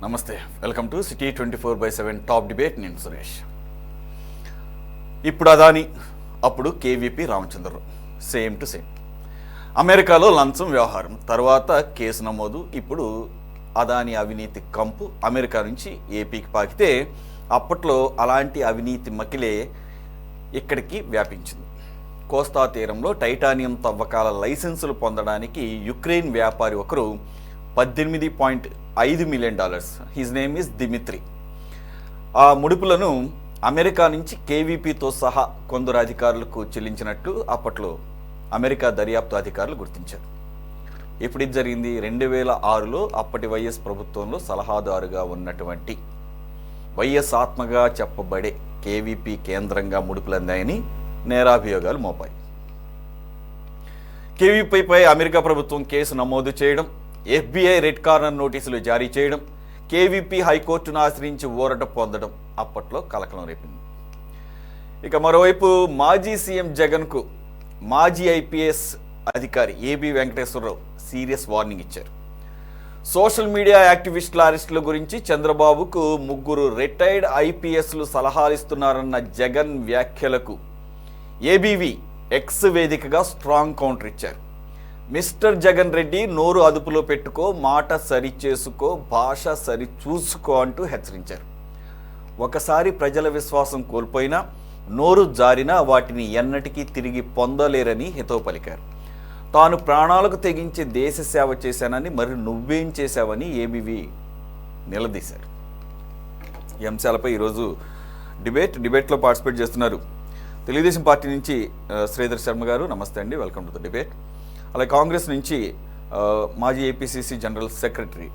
నమస్తే, welcome to city 24/7 top debate. నేను సురేష్. ఇప్పుడు అదాని, అప్పుడు KVP Ramachandra Rao, same to same. అమెరికాలో లంచం వ్యవహారం, తర్వాత కేసు నమోదు. ఇప్పుడు అదాని అవినీతి కంపు అమెరికా నుంచి ఏపీకి పాకితే అప్పట్లో అలాంటి అవినీతి మకిలే ఇక్కడికి వ్యాపించింది. కోస్తా తీరంలో టైటానియం తవ్వకాల లైసెన్సులు పొందడానికి యుక్రెయిన్ వ్యాపారి ఒకరు $18.5 million, his name is Dimitri, ఆ ముడుపులను అమెరికా నుంచి కేవీపీతో సహా కొందరు అధికారులకు చెల్లించినట్లు అప్పట్లో అమెరికా దర్యాప్తు అధికారులు గుర్తించారు. ఇప్పుడు ఇది జరిగింది 2006లో అప్పటి వైఎస్ ప్రభుత్వంలో సలహాదారుగా ఉన్నటువంటి వైఎస్ ఆత్మగా చెప్పబడే కేవీపీ కేంద్రంగా ముడుపులందాయని నేరాభియోగాలు మోపాయి. కేవీపీపై అమెరికా ప్రభుత్వం కేసు నమోదు చేయడం, FBI రెడ్ కార్నర్ నోటీసులు జారీ చేయడం, కేవీపీ హైకోర్టును ఆశ్రయించి ఊరట పొందడం అప్పట్లో కలకలం రేపింది. ఇక మరోవైపు మాజీ సీఎం జగన్కు మాజీ ఐపీఎస్ అధికారి ఏబి వెంకటేశ్వరరావు సీరియస్ వార్నింగ్ ఇచ్చారు. సోషల్ మీడియా యాక్టివిస్టుల అరెస్టుల గురించి చంద్రబాబుకు 3 రిటైర్డ్ ఐపీఎస్లు సలహాలు ఇస్తున్నారన్న జగన్ వ్యాఖ్యలకు ఏబీవీ ఎక్స్ వేదికగా స్ట్రాంగ్ కౌంటర్ ఇచ్చారు. మిస్టర్ జగన్ రెడ్డి, నోరు అదుపులో పెట్టుకో, మాట సరి చేసుకో, భాష సరి చూసుకో అంటూ హెచ్చరించారు. ఒకసారి ప్రజల విశ్వాసం కోల్పోయినా, నోరు జారినా వాటిని ఎన్నటికీ తిరిగి పొందలేరని హితవు పలికారు. తాను ప్రాణాలకు తెగించి దేశ సేవ చేశానని, మరి నువ్వేం చేశావని ఏబీవీ నిలదీశారు. ఈ అంశాలపై ఈరోజు డిబేట్లో పార్టిసిపేట్ చేస్తున్నారు తెలుగుదేశం పార్టీ నుంచి శ్రీధర్ శర్మ గారు. నమస్తే అండి, వెల్కమ్ టు ద డిబేట్. అలాగే కాంగ్రెస్ నుంచి మాజీ ఏపీసీసీ జనరల్ సెక్రటరీ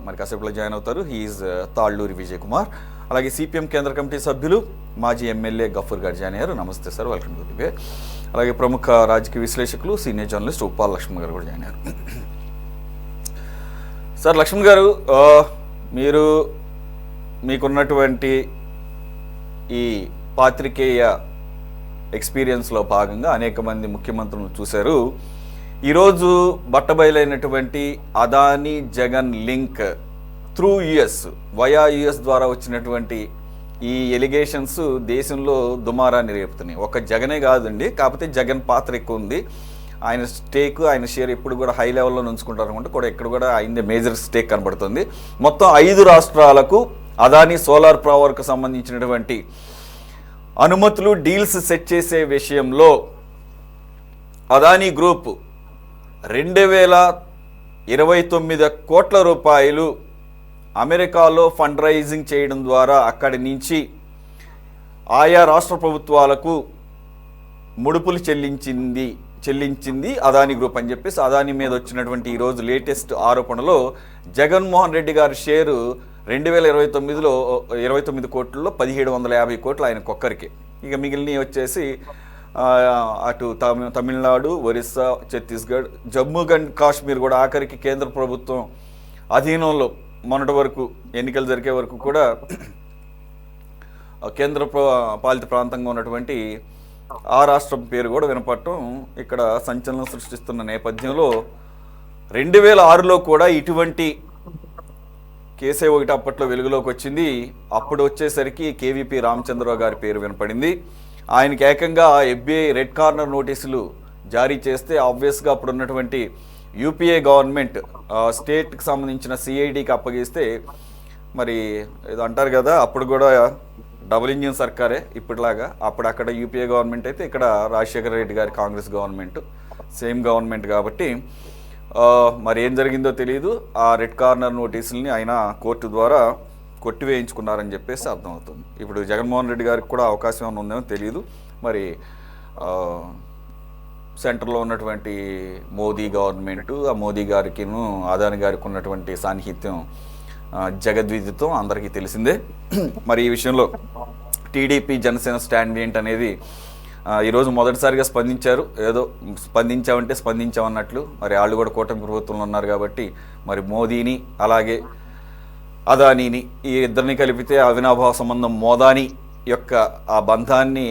మరి కాసేపులో జాయిన్ అవుతారు, హీఈస్ తాళ్ళూరి విజయ్ కుమార్. అలాగే సిపిఎం కేంద్ర కమిటీ సభ్యులు మాజీ ఎమ్మెల్యే గఫూర్ గారు జాయిన్ అయ్యారు. నమస్తే sir, welcome to the debate. అలాగే ప్రముఖ రాజకీయ విశ్లేషకులు సీనియర్ జర్నలిస్ట్ ఉప్పాల లక్ష్మణ్ గారు కూడా జాయిన్ అయ్యారు. సార్ లక్ష్మణ్ గారు, మీకున్నటువంటి ఈ పాత్రికేయ ఎక్స్పీరియన్స్లో భాగంగా అనేక మంది ముఖ్యమంత్రులను చూశారు. ఈరోజు బట్టబయలైనటువంటి Adani Jagan link through US, via US ద్వారా వచ్చినటువంటి ఈ ఎలిగేషన్స్ దేశంలో దుమారాన్ని రేపుతున్నాయి. ఒక జగనే కాదండి, కాకపోతే జగన్ పాత్ర ఎక్కువ ఉంది. ఆయన స్టేక్, ఆయన షేర్ ఎప్పుడు కూడా హై లెవెల్లో ఉంచుకుంటారు అనుకుంటే కూడా ఇక్కడ కూడా ఆయన మేజర్ స్టేక్ కనబడుతుంది. మొత్తం 5 రాష్ట్రాలకు అదానీ సోలార్ పవర్కు సంబంధించినటువంటి అనుమతులు, డీల్స్ సెట్ చేసే విషయంలో అదానీ గ్రూప్ 2029 కోట్ల రూపాయలు అమెరికాలో ఫండ్ రైజింగ్ చేయడం ద్వారా అక్కడి నుంచి ఆయా రాష్ట్ర ప్రభుత్వాలకు ముడుపులు చెల్లించింది అదానీ గ్రూప్ అని చెప్పేసి అదానీ మీద వచ్చినటువంటి ఈరోజు లేటెస్ట్ ఆరోపణలో జగన్మోహన్ రెడ్డి గారి షేరు 2029లో 29 కోట్లలో 1750 కోట్లు ఆయన ఒక్కరికి. ఇక మిగిలినవి వచ్చేసి అటు తమిళనాడు, ఒరిస్సా, ఛత్తీస్గఢ్, జమ్మూ అండ్ కాశ్మీర్ కూడా ఆఖరికి కేంద్ర ప్రభుత్వం అధీనంలో మొన్నటి వరకు ఎన్నికలు జరిగే వరకు కూడా కేంద్ర పాలిత ప్రాంతంగా ఉన్నటువంటి ఆ రాష్ట్రం పేరు కూడా వినపడటం ఇక్కడ సంచలనం సృష్టిస్తున్న నేపథ్యంలో 2006లో కూడా ఇటువంటి కేసే ఒకటి అప్పట్లో వెలుగులోకి వచ్చింది. అప్పుడు వచ్చేసరికి కేవీపీ రామచంద్రరావు గారి పేరు వినపడింది. ఆయనకి ఏకంగా FBI రెడ్ కార్నర్ నోటీసులు జారీ చేస్తే ఆబ్వియస్గా అప్పుడు ఉన్నటువంటి యూపీఏ గవర్నమెంట్ స్టేట్కి సంబంధించిన సిఐడికి అప్పగిస్తే, మరి ఏదో అంటారు కదా, అప్పుడు కూడా డబుల్ ఇంజిన్ సర్కారే ఇప్పటిలాగా. అప్పుడు అక్కడ యూపీఏ గవర్నమెంట్ అయితే ఇక్కడ రాజశేఖర రెడ్డి గారి కాంగ్రెస్ గవర్నమెంట్, సేమ్ గవర్నమెంట్ కాబట్టి మరి ఏం జరిగిందో తెలియదు. ఆ రెడ్ కార్నర్ నోటీసుల్ని ఆయన కోర్టు ద్వారా కొట్టివేయించుకున్నారని చెప్పేసి అర్థమవుతుంది. ఇప్పుడు జగన్మోహన్ రెడ్డి గారికి కూడా అవకాశం ఏమైనా ఉందేమో తెలియదు. మరి సెంటర్లో ఉన్నటువంటి మోదీ గవర్నమెంట్, ఆ మోదీ గారికిను అదాని గారికి ఉన్నటువంటి సాన్నిహిత్యం జగద్విదితం అందరికీ తెలిసిందే. మరి ఈ విషయంలో టీడీపీ జనసేన స్టాండ్ ఏంటనేది ఈరోజు మొదటిసారిగా స్పందించారు. ఏదో స్పందించామన్నట్లు. మరి వాళ్ళు కూడా కూటమి ప్రభుత్వంలో ఉన్నారు కాబట్టి మరి మోదీని అలాగే అదానీని ఈ ఇద్దరిని కలిపితే అవినాభావ సంబంధం మోదాని యొక్క ఆ బంధాన్ని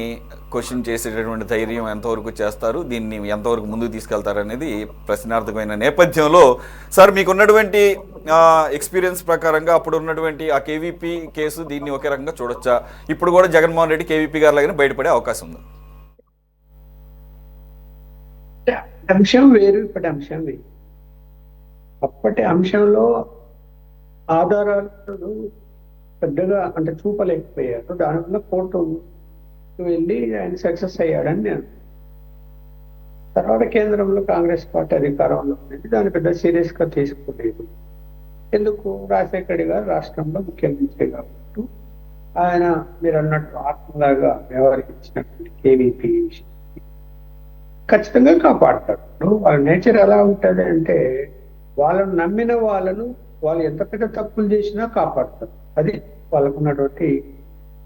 క్వశ్చన్ చేసేటటువంటి ధైర్యం ఎంతవరకు చేస్తారు, దీన్ని ఎంతవరకు ముందుకు తీసుకెళ్తారు అనేది ప్రశ్నార్థకమైన నేపథ్యంలో సార్ మీకున్నటువంటి ఎక్స్పీరియన్స్ ప్రకారంగా అప్పుడు ఉన్నటువంటి ఆ కేవీపీ కేసు దీన్ని ఒకే రకంగా చూడొచ్చా? ఇప్పుడు కూడా జగన్మోహన్ రెడ్డి కేవీపీ గారి లాగానే బయటపడే అవకాశం ఉంది? అంశం వేరు, ఇప్పటి అంశం వేరు. అప్పటి అంశంలో ఆధారాలు పెద్దగా అంటే చూపలేకపోయారు. దానివల్ల కోర్టు వెళ్ళి ఆయన సక్సెస్ అయ్యాడని నేను. తర్వాత కేంద్రంలో కాంగ్రెస్ పార్టీ అధికారంలో ఉంది, దాన్ని పెద్ద సీరియస్ గా తీసుకోలేదు. ఎందుకు? రాజశేఖర గారు రాష్ట్రంలో ముఖ్యమంత్రి కాబట్టి ఆయన మీరు అన్నట్టు ఆత్మలాగా వ్యవహరించినటువంటి కేవీపీ ఖచ్చితంగా కాపాడతాడు. వాళ్ళ నేచర్ ఎలా ఉంటుంది అంటే వాళ్ళను నమ్మిన వాళ్ళను వాళ్ళు ఎంత పెద్ద తప్పులు చేసినా కాపాడతారు. అది వాళ్ళకు ఉన్నటువంటి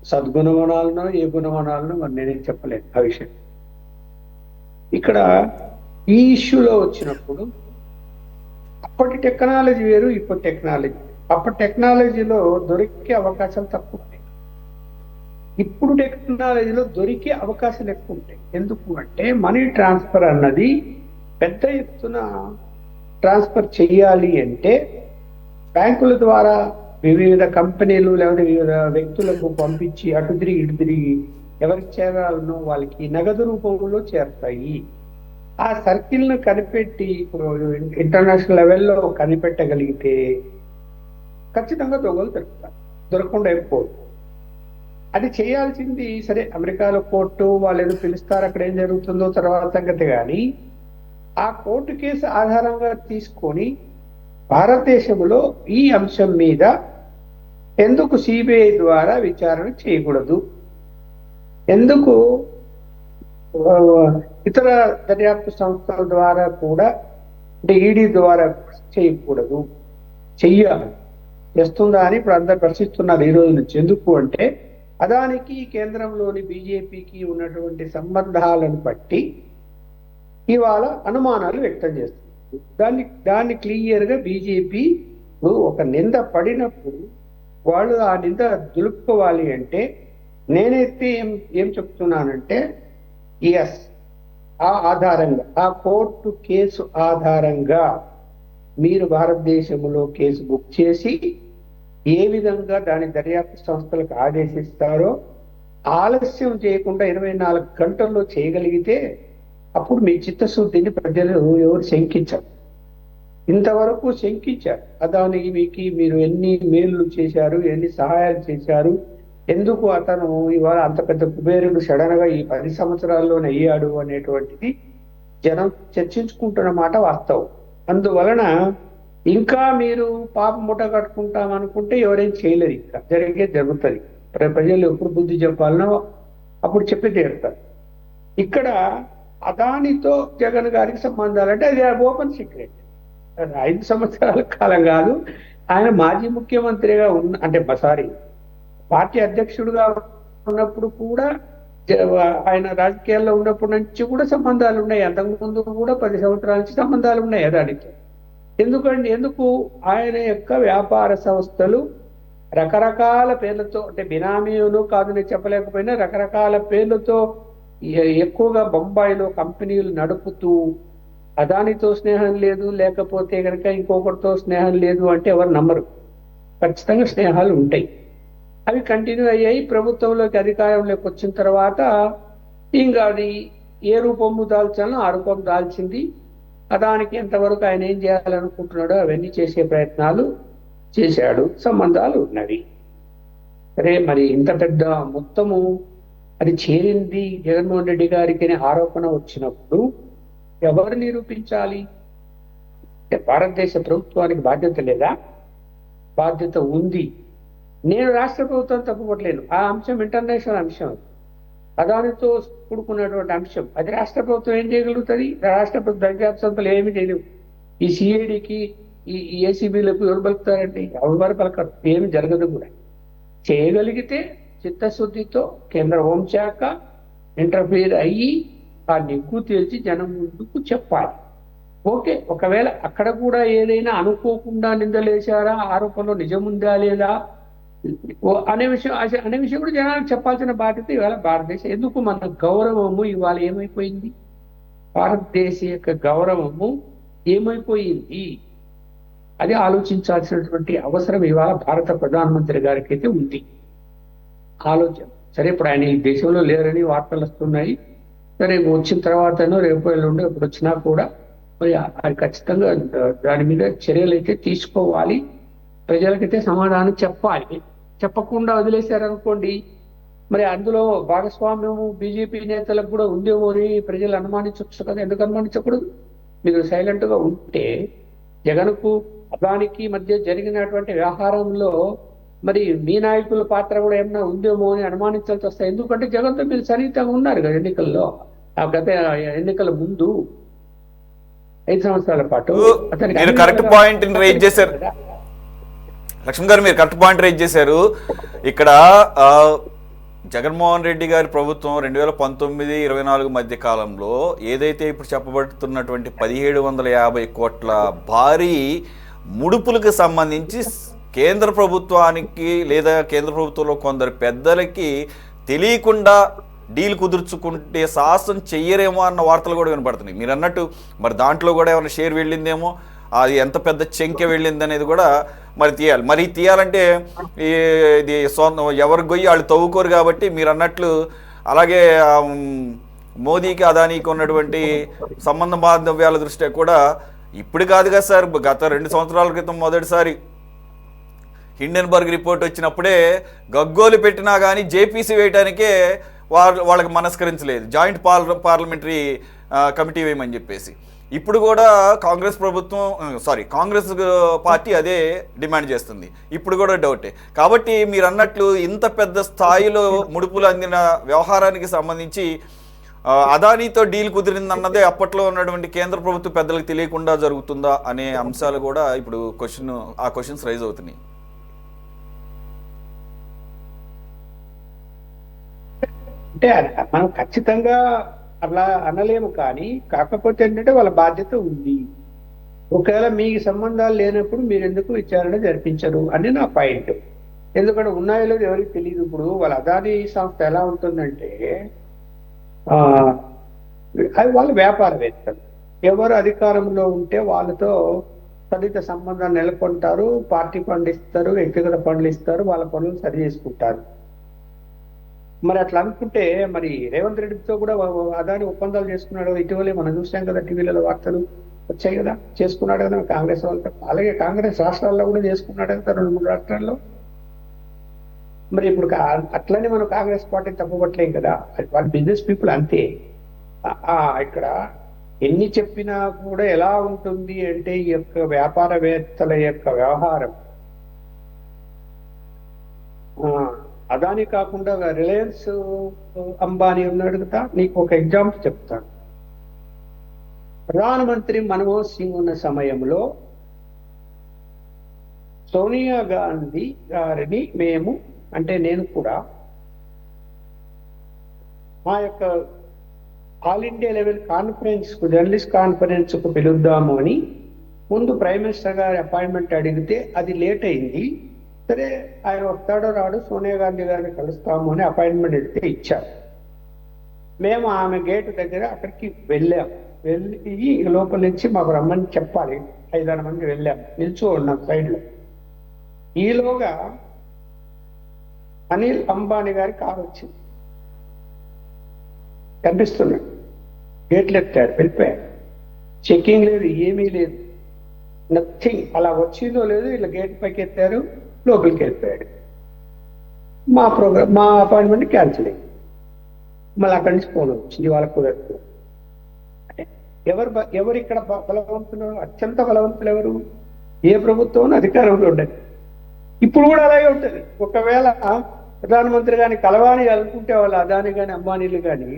సద్గుణగుణాలను, ఏ గుణగుణాలను మరి నేనేం చెప్పలేను ఆ విషయం. ఇక్కడ ఈ ఇష్యూలో వచ్చినప్పుడు అప్పటి టెక్నాలజీ వేరు, ఇప్పుడు టెక్నాలజీ. అప్పటి టెక్నాలజీలో దొరికే అవకాశాలు తక్కువ ఉంటాయి, ఇప్పుడు టెక్నాలజీలో దొరికే అవకాశాలు ఎక్కువ ఉంటాయి. ఎందుకు అంటే మనీ ట్రాన్స్ఫర్ అన్నది పెద్ద ఎత్తున ట్రాన్స్ఫర్ చేయాలి అంటే బ్యాంకుల ద్వారా వివిధ కంపెనీలు లేకపోతే వివిధ వ్యక్తులకు పంపించి అటు తిరిగి ఇటు తిరిగి ఎవరికి చేరాలనో వాళ్ళకి నగదు రూపంలో చేరుతాయి. ఆ సర్కిల్ను కనిపెట్టి ఇప్పుడు ఇంటర్నేషనల్ లెవెల్లో కనిపెట్టగలిగితే ఖచ్చితంగా దొంగలు దొరుకుతారు, దొరకకుండా అయిపోదు. అది చేయాల్సింది సరే అమెరికాలో కోర్టు వాళ్ళు ఏదో పిలుస్తారు, అక్కడ ఏం జరుగుతుందో తర్వాత సంగతి. కానీ ఆ కోర్టు కేసు ఆధారంగా తీసుకొని భారతదేశంలో ఈ అంశం మీద ఎందుకు సిబిఐ ద్వారా విచారణ చేయకూడదు, ఎందుకు ఇతర దర్యాప్తు సంస్థల ద్వారా కూడా అంటే ఈడీ ద్వారా చేయకూడదు? చెయ్యాలి, చేస్తుందా అని ఇప్పుడు అందరు ప్రశ్నిస్తున్నారు ఈ రోజు నుంచి. ఎందుకు అంటే అదానికి కేంద్రంలోని బీజేపీకి ఉన్నటువంటి సంబంధాలను బట్టి ఇవాళ అనుమానాలు వ్యక్తం చేస్తున్నారు. దాన్ని క్లియర్గా బీజేపీ ఒక నింద పడినప్పుడు వాళ్ళు ఆ నింద దులుపుకోవాలి అంటే నేనైతే ఏం చెప్తున్నానంటే ఎస్, ఆ ఆధారంగా ఆ కోర్టు కేసు ఆధారంగా మీరు భారతదేశంలో కేసు బుక్ చేసి ఏ విధంగా దాని దర్యాప్తు సంస్థలకు ఆదేశిస్తారో ఆలస్యం చేయకుండా 24 గంటల్లో చేయగలిగితే అప్పుడు మీ చిత్తశుద్ధిని ప్రజలు ఎవరు శంకించారు. ఇంతవరకు శంకించారు. అదానికి మీకు మీరు ఎన్ని మేలు చేశారు, ఎన్ని సహాయాలు చేశారు, ఎందుకు అతను ఇవాళ అంత పెద్ద కుబేరుడు సడన్ గా ఈ 10 సంవత్సరాల్లోనే అయ్యాడు అనేటువంటిది జనం చర్చించుకుంటున్న మాట వాస్తవం. అందువలన ఇంకా మీరు పాపం మూట కట్టుకుంటామనుకుంటే ఎవరేం చేయలేరు. ఇంకా జరుగుతుంది. ప్రజలు ఎప్పుడు బుద్ధి చెప్పాలనో అప్పుడు చెప్పి తీరుతారు. ఇక్కడ అదానితో జగన్ గారికి సంబంధాలంటే అది ఓపెన్ సీక్రెట్. 5 సంవత్సరాల కాలం కాదు, ఆయన మాజీ ముఖ్యమంత్రిగా అంటే పార్టీ అధ్యక్షుడుగా ఉన్నప్పుడు కూడా ఆయన రాజకీయాల్లో ఉన్నప్పటి నుంచి కూడా సంబంధాలు ఉన్నాయి. అంతకుముందు కూడా 10 సంవత్సరాల నుంచి సంబంధాలు ఉన్నాయి అదానితో. ఎందుకు ఆయన యొక్క వ్యాపార సంస్థలు రకరకాల పేర్లతో, అంటే బినామీలు కాదు నేను చెప్పలేకపోయినా రకరకాల పేర్లతో ఎక్కువగా బొంబాయిలో కంపెనీలు నడుపుతూ అదానితో స్నేహం లేదు, లేకపోతే కనుక ఇంకొకరితో స్నేహం లేదు అంటే ఎవరు నమ్మరు. ఖచ్చితంగా స్నేహాలు ఉంటాయి. అవి కంటిన్యూ అయ్యాయి. ప్రభుత్వంలోకి అధికారంలోకి వచ్చిన తర్వాత ఇంకా అది ఏ రూపము దాల్చాలో ఆ రూపం దాల్చింది. అదానికి ఎంతవరకు ఆయన ఏం చేయాలనుకుంటున్నాడో అవన్నీ చేసే ప్రయత్నాలు చేశాడు. సంబంధాలు ఉన్నవి. సరే, మరి ఇంత పెద్ద మొత్తము అది చేరింది జగన్మోహన్ రెడ్డి గారికి అనే ఆరోపణ వచ్చినప్పుడు ఎవరు నిరూపించాలి? భారతదేశ ప్రభుత్వానికి బాధ్యత లేదా? బాధ్యత ఉంది. నేను రాష్ట్ర ప్రభుత్వం తప్పుపట్టలేను. ఆ అంశం ఇంటర్నేషనల్ అంశం, అదానితో కూడుకున్నటువంటి అంశం. అది రాష్ట్ర ప్రభుత్వం ఏం చేయగలుగుతుంది? రాష్ట్ర ప్రభుత్వ దర్యాప్తు సంస్థలు ఏమి చేయలేవు. ఈ సిఐడికి ఈ ఏసీబీలకు ఎవరు పలుకుతారండి? ఎవరు పలకరు. ఏమి జరగదు కూడా. చేయగలిగితే చిత్తశుద్ధితో కేంద్ర హోంశాఖ ఇంటర్ఫీర్ అయ్యి ఆ నిగ్గు తేల్చి జనం ముందుకు చెప్పాలి. ఓకే, ఒకవేళ అక్కడ కూడా ఏదైనా అనుకోకుండా నిందలేశారా, ఆరోపణలో నిజముందా లేదా, అనే విషయం కూడా జనాలకు చెప్పాల్సిన బాధ్యత ఇవాళ భారతదేశం. ఎందుకు మన గౌరవము ఇవాళ ఏమైపోయింది? భారతదేశ యొక్క గౌరవము ఏమైపోయింది? అది ఆలోచించాల్సినటువంటి అవసరం ఇవాళ భారత ప్రధానమంత్రి గారికి అయితే ఉంది. ఆలోచన సరే, ఇప్పుడు ఆయన ఈ దేశంలో లేరని వార్తలు వస్తున్నాయి. సరే, వచ్చిన తర్వాతనో రేపు ఎల్లుండి ఎప్పుడు వచ్చినా కూడా మరి అది ఖచ్చితంగా దాని మీద చర్యలు అయితే తీసుకోవాలి. ప్రజలకైతే సమాధానం చెప్పాలి. చెప్పకుండా వదిలేశారనుకోండి, మరి అందులో భాగస్వామ్యము బీజేపీ నేతలకు కూడా ఉందేమో అని ప్రజలు అనుమానించవచ్చు కదా. ఎందుకు అనుమానించకూడదు? మీరు సైలెంట్ గా ఉంటే జగన్కు అదానికి మధ్య జరిగినటువంటి వ్యవహారంలో మరి మీ నాయకుల పాత్ర కూడా ఏమన్నా ఉందేమో అని అనుమానించాల్సి వస్తాయి. ఎందుకంటే జగన్తో మీరు సన్నిహితంగా ఉన్నారు కదా ఎన్నికల్లో. ఆ గత ఎన్నికల ముందు 5 సంవత్సరాల పాటు మీరు కరెక్ట్ పాయింట్ రేజ్ చేశారు లక్ష్మణ్ గారు. మీరు కరెక్ట్ పాయింట్ రేజ్ చేశారు. ఇక్కడ జగన్మోహన్ రెడ్డి గారి ప్రభుత్వం 2019-24 మధ్య కాలంలో ఏదైతే ఇప్పుడు చెప్పబడుతున్నటువంటి 1750 కోట్ల భారీ ముడుపులకు సంబంధించి కేంద్ర ప్రభుత్వానికి లేదా కేంద్ర ప్రభుత్వంలో కొందరు పెద్దలకి తెలియకుండా డీల్ కుదుర్చుకుంటే సాహసం చెయ్యరేమో అన్న వార్తలు కూడా వినపడుతున్నాయి. మీరు అన్నట్టు మరి దాంట్లో కూడా ఏమైనా షేర్ వెళ్ళిందేమో, అది ఎంత పెద్ద చెంకె వెళ్ళింది అనేది కూడా మరి తీయాలి. మరి తీయాలంటే ఇది ఎవరి గొయ్యి వాళ్ళు తవ్వుకోరు కాబట్టి మీరు అన్నట్లు. అలాగే మోదీకి అదానీకి ఉన్నటువంటి సంబంధ బాంధవ్యాల దృష్ట్యా కూడా ఇప్పుడు కాదు కదా సార్, గత 2 సంవత్సరాల క్రితం మొదటిసారి హిండెన్బర్గ్ రిపోర్ట్ వచ్చినప్పుడే గగ్గోలు పెట్టినా కానీ జేపీసీ వేయడానికే వాళ్ళకి మనస్కరించలేదు, జాయింట్ పార్లమెంటరీ కమిటీ వేయమని చెప్పేసి. ఇప్పుడు కూడా కాంగ్రెస్ పార్టీ అదే డిమాండ్ చేస్తుంది. ఇప్పుడు కూడా డౌటే. కాబట్టి మీరు అన్నట్లు ఇంత పెద్ద స్థాయిలో ముడుపులు అందిన వ్యవహారానికి సంబంధించి అదానీతో డీల్ కుదిరిందన్నదే అప్పట్లో ఉన్నటువంటి కేంద్ర ప్రభుత్వ పెద్దలకు తెలియకుండా జరుగుతుందా అనే అంశాలు కూడా ఇప్పుడు క్వశ్చన్స్ రైజ్ అవుతున్నాయి. అంటే మనం ఖచ్చితంగా అలా అనలేము, కానీ కాకపోతే ఏంటంటే వాళ్ళ బాధ్యత ఉంది. ఒకవేళ మీకు సంబంధాలు లేనప్పుడు మీరు ఎందుకు విచారణ జరిపించరు అని నా పాయింట్. ఎందుకంటే ఉన్నాయో లేదో ఎవరికి తెలియదు. ఇప్పుడు వాళ్ళ అదానీ సంస్థ ఎలా ఉంటుందంటే అది వాళ్ళు వ్యాపారవేత్తలు, ఎవరు అధికారంలో ఉంటే వాళ్ళతో సన్నిహిత సంబంధాలు నెలకొంటారు, పార్టీ ఫండ్ ఇస్తారు, వ్యక్తిగత ఫండ్లు ఇస్తారు, వాళ్ళ పనులు సరి చేసుకుంటారు. మరి అట్లా అనుకుంటే మరి రేవంత్ రెడ్డితో కూడా అదాని ఒప్పందాలు చేసుకున్నాడు. ఇటీవలే మనం చూసాం కదా, టీవీలలో వార్తలు వచ్చాయి కదా, చేసుకున్నాడు కదా కాంగ్రెస్ వాళ్ళతో. అలాగే కాంగ్రెస్ రాష్ట్రాల్లో కూడా చేసుకున్నాడు కదా 2-3 రాష్ట్రాల్లో. మరి ఇప్పుడు అట్లనే మనం కాంగ్రెస్ పార్టీని తప్పుపట్టలేం కదా, వాళ్ళ బిజినెస్ పీపుల్ అంతే. ఇక్కడ ఎన్ని చెప్పినా కూడా ఎలా ఉంటుంది అంటే ఈ యొక్క వ్యాపారవేత్తల యొక్క వ్యవహారం అదాని కాకుండా రిలయన్స్ అంబానీ ఉన్నాడు కదా. నీకు ఒక ఎగ్జాంపుల్ చెప్తాను. ప్రధానమంత్రి మన్మోహన్ సింగ్ ఉన్న సమయంలో సోనియా గాంధీ గారిని నేను కూడా మా యొక్క all India level journalist conference కు పిలుద్దాము అని ముందు ప్రైమ్ మినిస్టర్ గారి అపాయింట్మెంట్ అడిగితే అది లేట్ అయింది. సరే, ఆయన వస్తాడో రాడు, సోనియా గాంధీ గారిని కలుస్తాము అని అపాయింట్మెంట్ ఇస్తే ఇచ్చారు. మేము ఆమె గేటు దగ్గర అక్కడికి వెళ్ళి లోపల నుంచి మాకు రమ్మని చెప్పాలి. 5-6 మంది వెళ్ళాం, నిల్చో ఉన్నాం సైడ్లో. ఈలోగా అనిల్ అంబానీ గారి కారు వచ్చింది, కనిపిస్తున్నాడు. గేట్లు ఎత్తాడు, వెళ్ళిపోయాడు. చెక్కింగ్ లేదు, ఏమీ లేదు, నథింగ్. అలా వచ్చిందో లేదు, ఇలా గేట్ పైకి ఎత్తారు, లోపలికి వెళ్ళిపోయాడు. మా అపాయింట్మెంట్ క్యాన్సిల్ అయింది. మళ్ళీ అక్కడి నుంచి ఫోన్ వచ్చింది, వాళ్ళకు కుదరదు. ఎవరు ఇక్కడ బలవంతులు, అత్యంత బలవంతులు ఎవరు? ఏ ప్రభుత్వం అధికారంలో ఉండదు. ఇప్పుడు కూడా అలాగే ఉంటుంది. ఒకవేళ ప్రధానమంత్రి గారిని కలవాలి అనుకుంటే వాళ్ళు అదాని కానీ అంబానీలు కానీ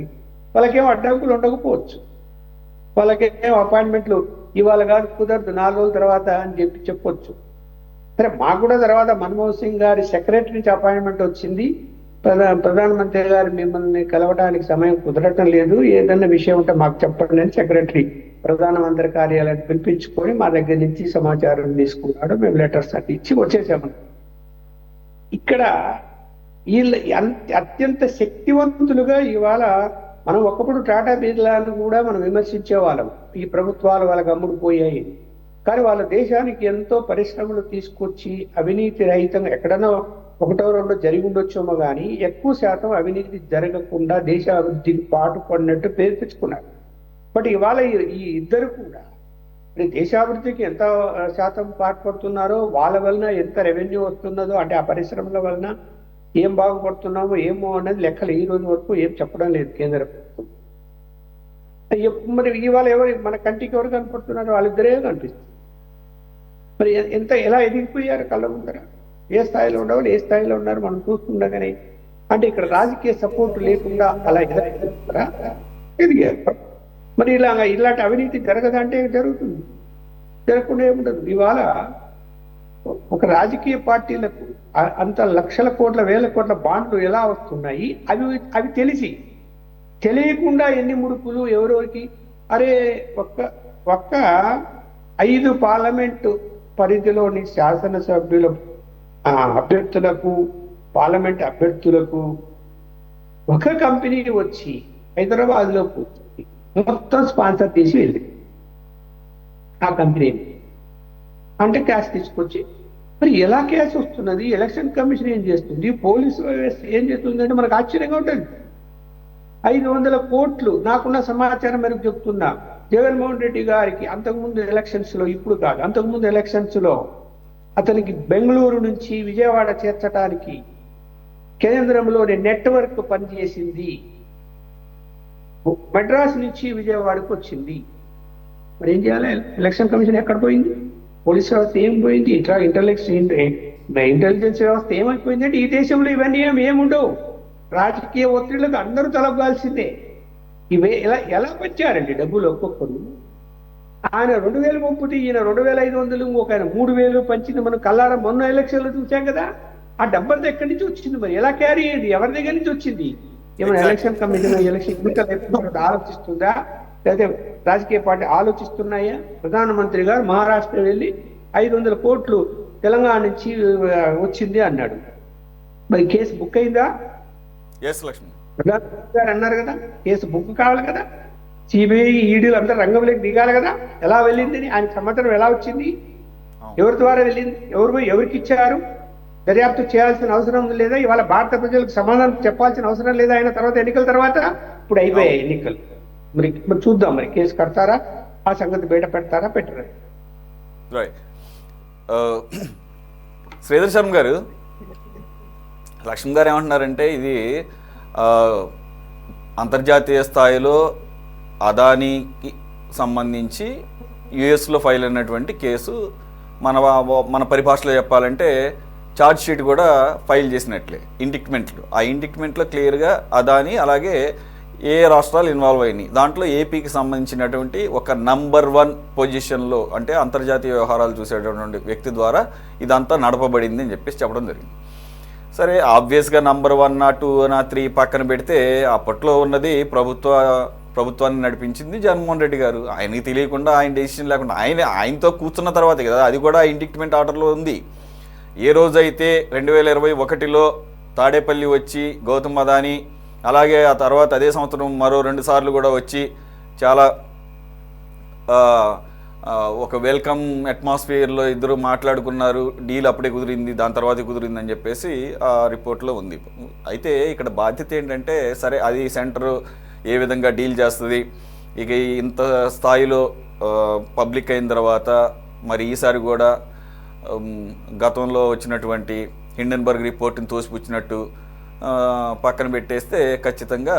వాళ్ళకేం అడ్డంకులు ఉండకపోవచ్చు. వాళ్ళకేం అపాయింట్మెంట్లు ఇవాళ కాదు, కుదరదు, 4 రోజుల తర్వాత అని చెప్పొచ్చు. సరే, మాకు కూడా తర్వాత మన్మోహన్ సింగ్ గారి సెక్రటరీ నుంచి అపాయింట్మెంట్ వచ్చింది. ప్రధానమంత్రి గారు మిమ్మల్ని కలవడానికి సమయం కుదరటం లేదు, ఏదన్నా విషయం ఉంటే మాకు చెప్పండి అని సెక్రటరీ ప్రధానమంత్రి కార్యాలయాన్ని పిలిపించుకొని మా దగ్గర నుంచి సమాచారం తీసుకున్నాడు. మేము లెటర్స్ అన్ని ఇచ్చి వచ్చేసాము. ఇక్కడ వీళ్ళు అత్యంత శక్తివంతులుగా ఇవాళ మనం ఒకప్పుడు టాటా బిర్లాను కూడా మనం విమర్శించే వాళ్ళం, ఈ ప్రభుత్వాలు వాళ్ళకి అమ్ముడు పోయాయి. కానీ వాళ్ళ దేశానికి ఎంతో పరిశ్రమలు తీసుకొచ్చి అవినీతి రహితంగా ఎక్కడన్నా ఒకటో రెండో జరిగి ఉండొచ్చేమో కానీ ఎక్కువ శాతం అవినీతి జరగకుండా దేశ అభివృద్ధికి పాటుపడినట్టు పేరు తెచ్చుకున్నారు. బట్ ఇవాళ ఈ ఇద్దరు కూడా దేశాభివృద్ధికి ఎంత శాతం పాటుపడుతున్నారో, వాళ్ళ వలన ఎంత రెవెన్యూ వస్తున్నదో, అంటే ఆ పరిశ్రమల వలన ఏం బాగుపడుతున్నామో ఏమో అనేది లెక్కలు ఈ రోజు వరకు ఏం చెప్పడం లేదు కేంద్ర ప్రభుత్వం. మరి ఇవాళ ఎవరు మన కంటికి ఎవరు కనపడుతున్నారు? వాళ్ళిద్దరే కనిపిస్తుంది. మరి ఎలా ఎదిగిపోయారు కళ్ళ ముందర, ఏ స్థాయిలో ఉండవాలి, ఏ స్థాయిలో ఉన్నారు మనం చూస్తుండగానే. అంటే ఇక్కడ రాజకీయ సపోర్ట్ లేకుండా అలా ఎదిగారు. మరి ఇలాంటి అవినీతి జరగదంటే జరుగుతుంది, జరగకుండా ఏముండదు. ఇవాళ ఒక రాజకీయ పార్టీలకు అంత లక్షల కోట్ల వేల కోట్ల బాండ్లు ఎలా వస్తున్నాయి, అవి తెలియకుండా ఎన్ని ముడుపులు ఎవరెవరికి. అరే ఒక్క 5 పార్లమెంటు పరిధిలోని శాసనసభ్యుల అభ్యర్థులకు, పార్లమెంట్ అభ్యర్థులకు ఒక కంపెనీ వచ్చి హైదరాబాద్లో కూర్చొని మొత్తం స్పాన్సర్ చేసి వెళ్ళి ఆ కంపెనీని అంటే క్యాష్ తీసుకొచ్చి, మరి ఎలా క్యాష్ వస్తున్నది? ఎలక్షన్ కమిషన్ ఏం చేస్తుంది? పోలీసు వ్యవస్థ ఏం చేస్తుంది అంటే మనకు ఆశ్చర్యంగా ఉంటుంది. 500 కోట్లు నాకున్న సమాచారం మేరకు చెప్తున్నా, జగన్మోహన్ రెడ్డి గారికి అంతకుముందు ఎలక్షన్స్ లో, ఇప్పుడు కాదు అంతకుముందు ఎలక్షన్స్ లో అతనికి బెంగళూరు నుంచి విజయవాడ చేర్చడానికి కేంద్రంలోని నెట్వర్క్ పనిచేసింది. మద్రాసు నుంచి విజయవాడకు వచ్చింది. మరి ఏం చేయాలి? ఎలక్షన్ కమిషన్ ఎక్కడ పోయింది? పోలీస్ వ్యవస్థ ఏం పోయింది? ఇంటెలిజెన్స్ వ్యవస్థ ఏమైపోయింది? అంటే ఈ దేశంలో ఇవన్నీ ఏముండవు. రాజకీయ ఒత్తిళ్లకు అందరూ తలగాల్సిందే. ఇవే ఎలా పంచారండి డబ్బులు ఒక్కొక్కరు? ఆయన 2000 పంపితే ఈయన 2500, ఇంకొక ఆయన 3000 పంచింది. మనం కల్లారా మొన్న ఎలక్షన్లు చూసాం కదా. ఆ డబ్బంతా ఎక్కడి నుంచి వచ్చింది? మరి ఎలా క్యారీ అయ్యేది? ఎవరి దగ్గర నుంచి వచ్చింది? ఏమైనా ఎలక్షన్ కమిషన్ ఎలక్షన్ ఆలోచిస్తుందా? లేకపోతే రాజకీయ పార్టీ ఆలోచిస్తున్నాయా? ప్రధానమంత్రి గారు మహారాష్ట్ర వెళ్ళి 500 కోట్లు తెలంగాణ నుంచి వచ్చింది అన్నాడు. మరి కేసు బుక్ అయిందా? ప్రధానమంత్రి గారు అన్నారు కదా, కేసు బుక్ కావాలి కదా, సిబిఐ ఈడీలు అందరూ రంగంలోకి దిగాలి కదా. ఎలా వెళ్ళింది? ఆయన సమాచారం ఎలా వచ్చింది? ఎవరి ద్వారా వెళ్ళింది? ఎవరికి ఇచ్చారు? దర్యాప్తు చేయాల్సిన అవసరం లేదా? ఇవాళ భారత ప్రజలకు సమాధానం చెప్పాల్సిన అవసరం లేదా? ఆయన తర్వాత ఎన్నికల తర్వాత ఇప్పుడు అయిపోయాయి ఎన్నికలు. మరి చూద్దాం, మరి కేసు కడతారా, ఆ సంగతి బయట పెడతారా, పెట్టరా? శ్రీధర్ శర్మ గారు, లక్ష్మణ్ గారు ఏమంటున్నారంటే ఇది అంతర్జాతీయ స్థాయిలో అదానీకి సంబంధించి యుఎస్లో ఫైల్ అయినటువంటి కేసు మన పరిభాషలో చెప్పాలంటే ఛార్జ్ షీట్ కూడా ఫైల్ చేసినట్లే, ఇండిక్ట్మెంట్లు. ఆ ఇండిక్ట్మెంట్లో క్లియర్గా అదానీ అలాగే ఏ రాష్ట్రాలు ఇన్వాల్వ్ అయినాయి. దాంట్లో ఏపీకి సంబంధించినటువంటి ఒక నంబర్ 1 పొజిషన్లో, అంటే అంతర్జాతీయ వ్యవహారాలు చూసేటటువంటి వ్యక్తి ద్వారా ఇదంతా నడపబడింది అని చెప్పేసి చెప్పడం జరిగింది. సరే, ఆబ్వియస్గా నంబర్ 1, 2, 3 పక్కన పెడితే అప్పట్లో ఉన్నది ప్రభుత్వాన్ని నడిపించింది జగన్మోహన్ రెడ్డి గారు. ఆయనకి తెలియకుండా, ఆయన డెసిషన్ లేకుండా, ఆయనతో కూర్చున్న తర్వాతే కదా అది కూడా ఇండిక్ట్మెంట్ ఆర్డర్లో ఉంది. ఏ రోజైతే 2021లో తాడేపల్లి వచ్చి గౌతమ్ అదానీ, అలాగే ఆ తర్వాత అదే సంవత్సరం మరో 2 సార్లు కూడా వచ్చి చాలా ఒక వెల్కమ్ అట్మాస్ఫియర్లో ఇద్దరు మాట్లాడుకున్నారు, డీల్ అప్పుడే కుదిరింది, దాని తర్వాత కుదిరింది అని చెప్పేసి ఆ రిపోర్ట్లో ఉంది. అయితే ఇక్కడ బాధ్యత ఏంటంటే, సరే అది సెంటర్ ఏ విధంగా డీల్ చేస్తుంది, ఇక ఇంత స్థాయిలో పబ్లిక్ అయిన తర్వాత మరి ఈసారి కూడా గతంలో వచ్చినటువంటి హిండెన్బర్గ్ రిపోర్ట్ని తోసిపుచ్చినట్టు పక్కన పెట్టేస్తే ఖచ్చితంగా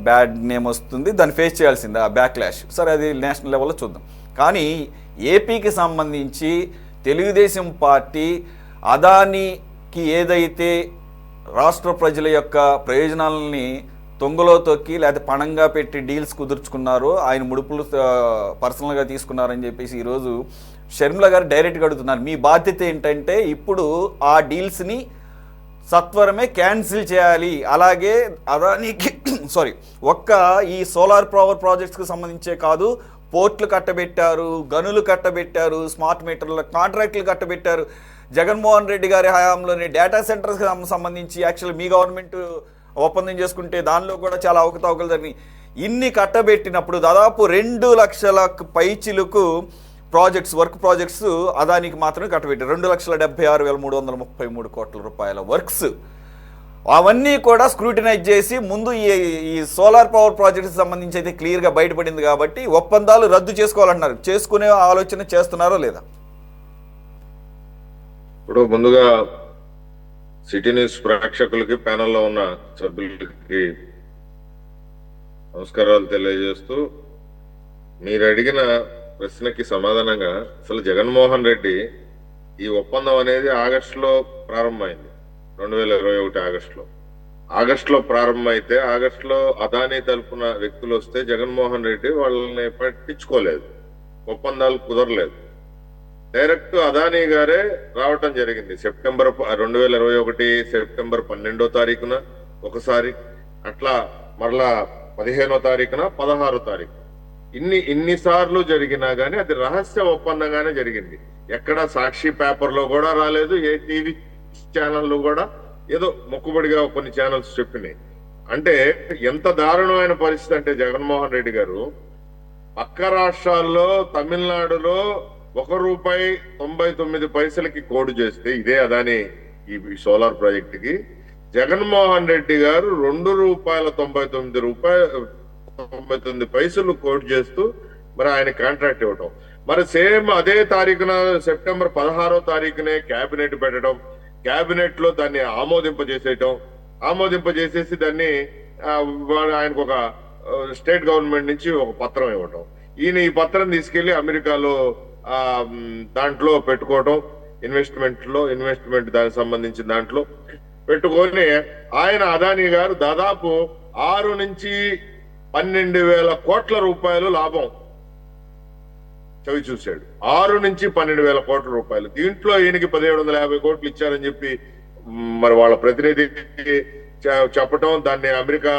బ్యాడ్ నేమ్ వస్తుంది, దాన్ని ఫేస్ చేయాల్సిందే ఆ బ్యాక్లాష్. సరే, అది నేషనల్ లెవెల్లో చూద్దాం. కానీ ఏపీకి సంబంధించి తెలుగుదేశం పార్టీ అదానీకి ఏదైతే రాష్ట్ర ప్రజల యొక్క ప్రయోజనాలని తొంగలో తొక్కి లేకపోతే పణంగా పెట్టి డీల్స్ కుదుర్చుకున్నారో, ఆయన ముడుపులు పర్సనల్గా తీసుకున్నారని చెప్పేసి ఈరోజు షర్మిల గారు డైరెక్ట్గా అడుగుతున్నారు. మీ బాధ్యత ఏంటంటే ఇప్పుడు ఆ డీల్స్ని సత్వరమే క్యాన్సిల్ చేయాలి. అలాగే అదానీకి ఒక్క ఈ సోలార్ పవర్ ప్రాజెక్ట్స్కి సంబంధించే కాదు, పోర్ట్లు కట్టబెట్టారు, గనులు కట్టబెట్టారు, స్మార్ట్ మీటర్ల కాంట్రాక్టులు కట్టబెట్టారు. జగన్మోహన్ రెడ్డి గారి హయాంలోని డేటా సెంటర్స్కి సంబంధించి యాక్చువల్ మీ గవర్నమెంట్ ఒప్పందం చేసుకుంటే దానిలో కూడా చాలా అవకతవకలు జరిగినాయి. ఇన్ని కట్టబెట్టినప్పుడు దాదాపు 2 లక్షల పైచిలకు వర్క్ ప్రాజెక్ట్స్ అదానికి మాత్రమే కట్టబెట్టారు. 2,76,333 కోట్ల రూపాయల వర్క్స్. అవన్నీ కూడా స్క్రూటినైజ్ చేసి ముందు ఈ సోలార్ పవర్ ప్రాజెక్ట్స్ సంబంధించి అయితే క్లియర్గా బయటపడింది కాబట్టి ఒప్పందాలు రద్దు చేసుకోవాలంటున్నారు. చేసుకునే ఆలోచన చేస్తున్నారో లేదా? ఇప్పుడు ముందుగా సిటీ న్యూస్ ప్రేక్షకులకి, ప్యానెల్లో ఉన్న సభ్యులకి నమస్కారాలు తెలియజేస్తూ, మీరు అడిగిన ప్రశ్నకి సమాధానంగా అసలు జగన్మోహన్ రెడ్డి ఈ ఒప్పందం అనేది ఆగస్టులో ప్రారంభమైంది. 2021 ఆగస్టులో ప్రారంభమైతే ఆగస్టులో అదానీ తరపున వ్యక్తులు వస్తే జగన్మోహన్ రెడ్డి వాళ్ళని పట్టించుకోలేదు, ఒప్పందాలు కుదరలేదు. డైరెక్ట్ అదానీ గారే రావటం జరిగింది. 2021 సెప్టెంబర్ 12వ తారీఖున ఒకసారి, అట్లా మరలా 15వ తారీఖున, 16వ తారీఖు. ఇన్నిసార్లు జరిగినా గానీ అది రహస్య ఒప్పందంగానే జరిగింది. ఎక్కడ సాక్షి పేపర్లో కూడా రాలేదు, ఏ టీవీ ఛానళ్ళు కూడా ఏదో మొక్కుబడిగా కొన్ని ఛానల్స్ చెప్పినాయి. అంటే ఎంత దారుణమైన పరిస్థితి అంటే జగన్మోహన్ రెడ్డి గారు పక్క రాష్ట్రాల్లో తమిళనాడులో ₹1.99 కోడ్ చేస్తే, ఇదే అదాని ఈ సోలార్ ప్రాజెక్ట్ కి జగన్మోహన్ రెడ్డి గారు ₹2.99 కోడ్ చేస్తూ మరి ఆయన కాంట్రాక్ట్ ఇవ్వటం. మరి సేమ్ అదే తారీఖున సెప్టెంబర్ 16వ తారీఖునే క్యాబినెట్ పెట్టడం, క్యాబినెట్ లో దాన్ని ఆమోదింపజేసేసి దాన్ని ఆయనకు ఒక స్టేట్ గవర్నమెంట్ నుంచి ఒక పత్రం ఇవ్వటం. ఈయన ఈ పత్రం తీసుకెళ్లి అమెరికాలో దాంట్లో పెట్టుకోవటం, ఇన్వెస్ట్మెంట్ దానికి సంబంధించిన దాంట్లో పెట్టుకొని ఆయన అదానీ గారు దాదాపు 6 నుంచి 12,000 కోట్ల రూపాయలు లాభం చవి చూశాడు. 6 నుంచి 12,000 కోట్ల రూపాయలు. దీంట్లో ఈయనకి 1,750 కోట్లు ఇచ్చారని చెప్పి మరి వాళ్ళ ప్రతినిధి చెప్పటం, దాన్ని అమెరికా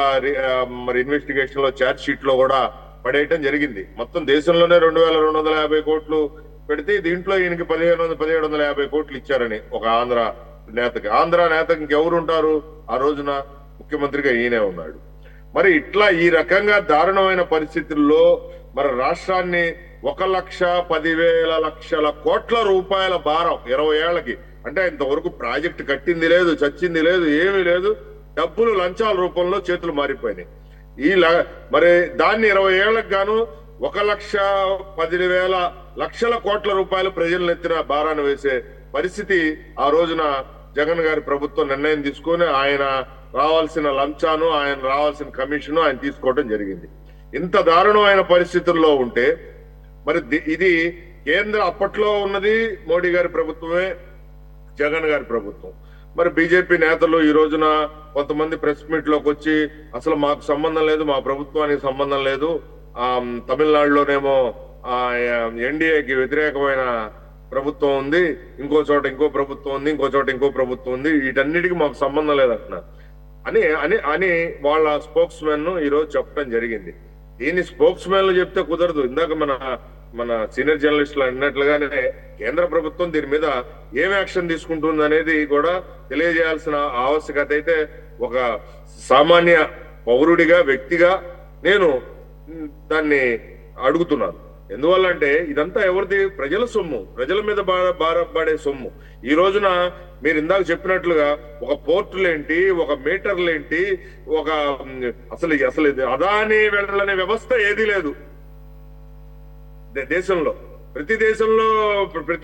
మరి ఇన్వెస్టిగేషన్ లో ఛార్జ్ షీట్ లో కూడా పడేయటం జరిగింది. మొత్తం దేశంలోనే 2,250 కోట్లు పెడితే దీంట్లో ఈయనకి 1,750 కోట్లు ఇచ్చారని ఒక ఆంధ్ర నేతకి ఇంకెవరు ఉంటారు? ఆ రోజున ముఖ్యమంత్రిగా ఈయనే ఉన్నాడు. మరి ఇట్లా ఈ రకంగా దారుణమైన పరిస్థితుల్లో మరి రాష్ట్రాన్ని 1,10,000 కోట్ల రూపాయల భారం 20 ఏళ్లకి, అంటే ఇంతవరకు ప్రాజెక్ట్ కట్టింది లేదు, చచ్చింది లేదు, ఏమీ లేదు. డబ్బులు లంచాల రూపంలో చేతులు మారిపోయినాయి. మరి దాన్ని 20 ఏళ్లకు గాను 1,10,000 కోట్ల రూపాయలు ప్రజలను ఎత్తిన భారాన్ని వేసే పరిస్థితి ఆ రోజున జగన్ గారి ప్రభుత్వం నిర్ణయం తీసుకొని ఆయన రావాల్సిన లంచాను, ఆయన రావాల్సిన కమిషను ఆయన తీసుకోవడం జరిగింది. ఇంత దారుణమైన పరిస్థితుల్లో ఉంటే మరి ఇది కేంద్ర అప్పట్లో ఉన్నది మోడీ గారి ప్రభుత్వమే, జగన్ గారి ప్రభుత్వం. మరి బీజేపీ నేతలు ఈ రోజున కొంతమంది ప్రెస్ మీట్ లోకి వచ్చి అసలు మాకు సంబంధం లేదు, మా ప్రభుత్వానికి సంబంధం లేదు, తమిళనాడులోనేమో ఎన్డీఏకి వ్యతిరేకమైన ప్రభుత్వం ఉంది, ఇంకో చోట ఇంకో ప్రభుత్వం ఉంది, ఇంకో చోట ఇంకో ప్రభుత్వం ఉంది, వీటన్నిటికీ మాకు సంబంధం లేదంటున్నారు అని వాళ్ళ స్పోక్స్ మెన్ ఈ రోజు చెప్పడం జరిగింది. దీన్ని స్పోక్స్ మెన్లు చెప్తే కుదరదు. ఇందాక మన సీనియర్ జర్నలిస్టులు అన్నట్లుగానే కేంద్ర ప్రభుత్వం దీని మీద ఏం యాక్షన్ తీసుకుంటుంది అనేది కూడా తెలియజేయాల్సిన ఆవశ్యకత అయితే ఒక సామాన్య పౌరుడిగా, వ్యక్తిగా నేను దాన్ని అడుగుతున్నాను. ఎందువల్ల అంటే ఇదంతా ఎవరిది? ప్రజల సొమ్ము, ప్రజల మీద భారపడే సొమ్ము. ఈ రోజున మీరు ఇందాక చెప్పినట్లుగా ఒక పోర్టులేంటి, ఒక మీటర్లేంటి, అసలు అదాని వెళ్ళనే వ్యవస్థ ఏదీ లేదు దేశంలో. ప్రతి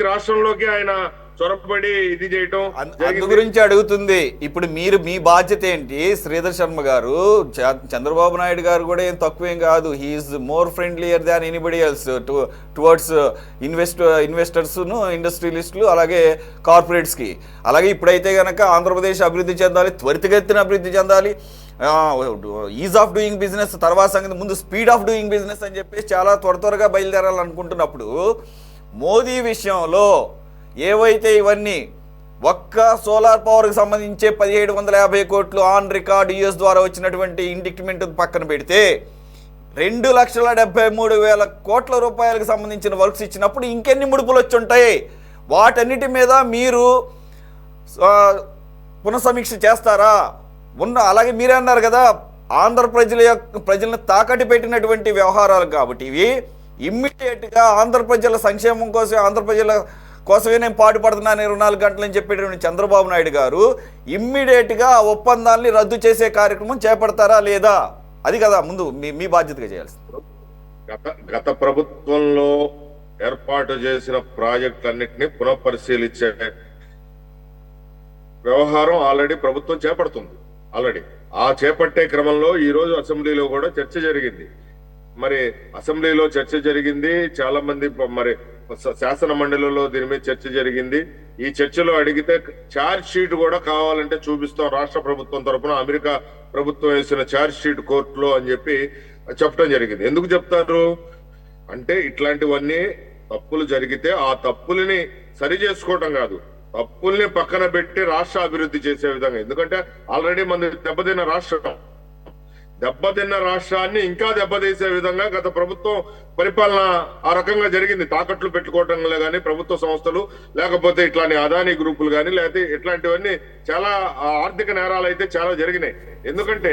రాష్ట్రంలోకి ఆయన చొరబడి ఇది చేయటం. అందు గురించి అడుగుతుంది. ఇప్పుడు మీరు మీ బాధ్యత ఏంటి? శ్రీధర్ శర్మ గారు, చంద్రబాబు నాయుడు గారు కూడా ఏం తక్కువేం కాదు. హీఈస్ మోర్ ఫ్రెండ్లియర్ దాన్ ఎనీబడి ఎల్స్ టువర్డ్స్ ఇన్వెస్టర్స్, ఇండస్ట్రియలిస్టులు, అలాగే కార్పొరేట్స్ కి. అలాగే ఇప్పుడైతే కనుక ఆంధ్రప్రదేశ్ అభివృద్ధి చెందాలి, త్వరితగతిన అభివృద్ధి చెందాలి, ఈజ్ ఆఫ్ డూయింగ్ బిజినెస్ తర్వాత సంగతి, ముందు స్పీడ్ ఆఫ్ డూయింగ్ బిజినెస్ అని చెప్పేసి చాలా త్వరగా బయలుదేరాలనుకుంటున్నప్పుడు మోదీ విషయంలో ఏవైతే ఇవన్నీ ఒక్క సోలార్ పవర్కి సంబంధించే 1,750 కోట్లు ఆన్ రికార్డ్ యుఎస్ ద్వారా వచ్చినటువంటి ఇండిక్మెంట్ పక్కన పెడితే 2,73,000 కోట్ల రూపాయలకు సంబంధించిన వర్క్స్ ఇచ్చినప్పుడు ఇంకెన్ని ముడుపులు వచ్చి ఉంటాయి? వాటన్నిటి మీద మీరు పునఃసమీక్ష చేస్తారా? అలాగే మీరే అన్నారు కదా, ఆంధ్ర ప్రజలను తాకట్టు పెట్టినటువంటి వ్యవహారాలు కాబట్టి ఇవి ఇమ్మీడియట్గా ఆంధ్ర ప్రజల సంక్షేమం కోసం, ఆంధ్ర ప్రజల కోసమే నేను పాటుపడుతున్నాను 24 గంటలని చెప్పేటువంటి చంద్రబాబు నాయుడు గారు ఇమ్మీడియట్గా ఆ ఒప్పందాన్ని రద్దు చేసే కార్యక్రమం చేపడతారా లేదా? అది కదా ముందు మీ బాధ్యతగా చేయాల్సింది. గత ప్రభుత్వంలో ఏర్పాటు చేసిన ప్రాజెక్టులన్నింటినీ పునఃపరిశీలించే వ్యవహారం ఆల్రెడీ ప్రభుత్వం చేపడుతుంది. ఆల్రెడీ ఆ చేపట్టే క్రమంలో ఈ రోజు అసెంబ్లీలో కూడా చర్చ జరిగింది. మరి అసెంబ్లీలో చర్చ జరిగింది, చాలా మంది మరి శాసన మండలిలో దీని మీద చర్చ జరిగింది. ఈ చర్చలో అడిగితే ఛార్జ్ షీట్ కూడా కావాలంటే చూపిస్తాం రాష్ట్ర ప్రభుత్వం తరఫున అమెరికా ప్రభుత్వం వేసిన ఛార్జ్ షీట్ కోర్టులో అని చెప్పి చెప్పడం జరిగింది. ఎందుకు చెప్తారు అంటే ఇట్లాంటివన్నీ తప్పులు జరిగితే ఆ తప్పుల్ని సరి చేసుకోవటం కాదు, తప్పుల్ని పక్కన పెట్టి రాష్ట్ర అభివృద్ధి చేసే విధంగా. ఎందుకంటే ఆల్రెడీ మన దెబ్బతిన్న రాష్ట్రాన్ని ఇంకా దెబ్బతీసే విధంగా గత ప్రభుత్వం పరిపాలన ఆ రకంగా జరిగింది. తాకట్లు పెట్టుకోవటంలో కానీ ప్రభుత్వ సంస్థలు, లేకపోతే ఇట్లాంటి అదానీ గ్రూపులు కానీ, లేకపోతే ఇట్లాంటివన్నీ చాలా ఆర్థిక నేరాలు అయితే చాలా జరిగినాయి. ఎందుకంటే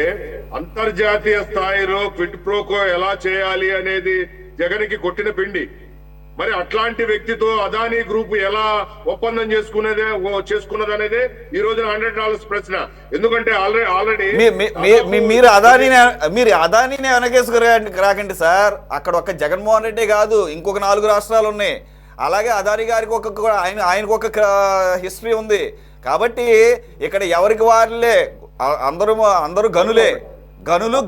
అంతర్జాతీయ స్థాయిలో క్విట్ ప్రోకో ఎలా చేయాలి అనేది జగన్కి కొట్టిన పిండి. మరి అట్లాంటి వ్యక్తితో అదానీ గ్రూప్ ఎలా ఒప్పందం చేసుకున్నదనేదే ఈ రోజున $100 ప్రశ్న. ఎందుకంటే ఆల్రెడీ మీరు అదానీనే వెనకేసుకు రాకండి సార్. అక్కడ ఒక జగన్మోహన్ రెడ్డి కాదు, ఇంకొక 4 రాష్ట్రాలు ఉన్నాయి. అలాగే అదానీ గారికి ఆయనకు ఒక హిస్టరీ ఉంది. కాబట్టి ఇక్కడ ఎవరికి వారిలే, అందరూ గనులే, గనులు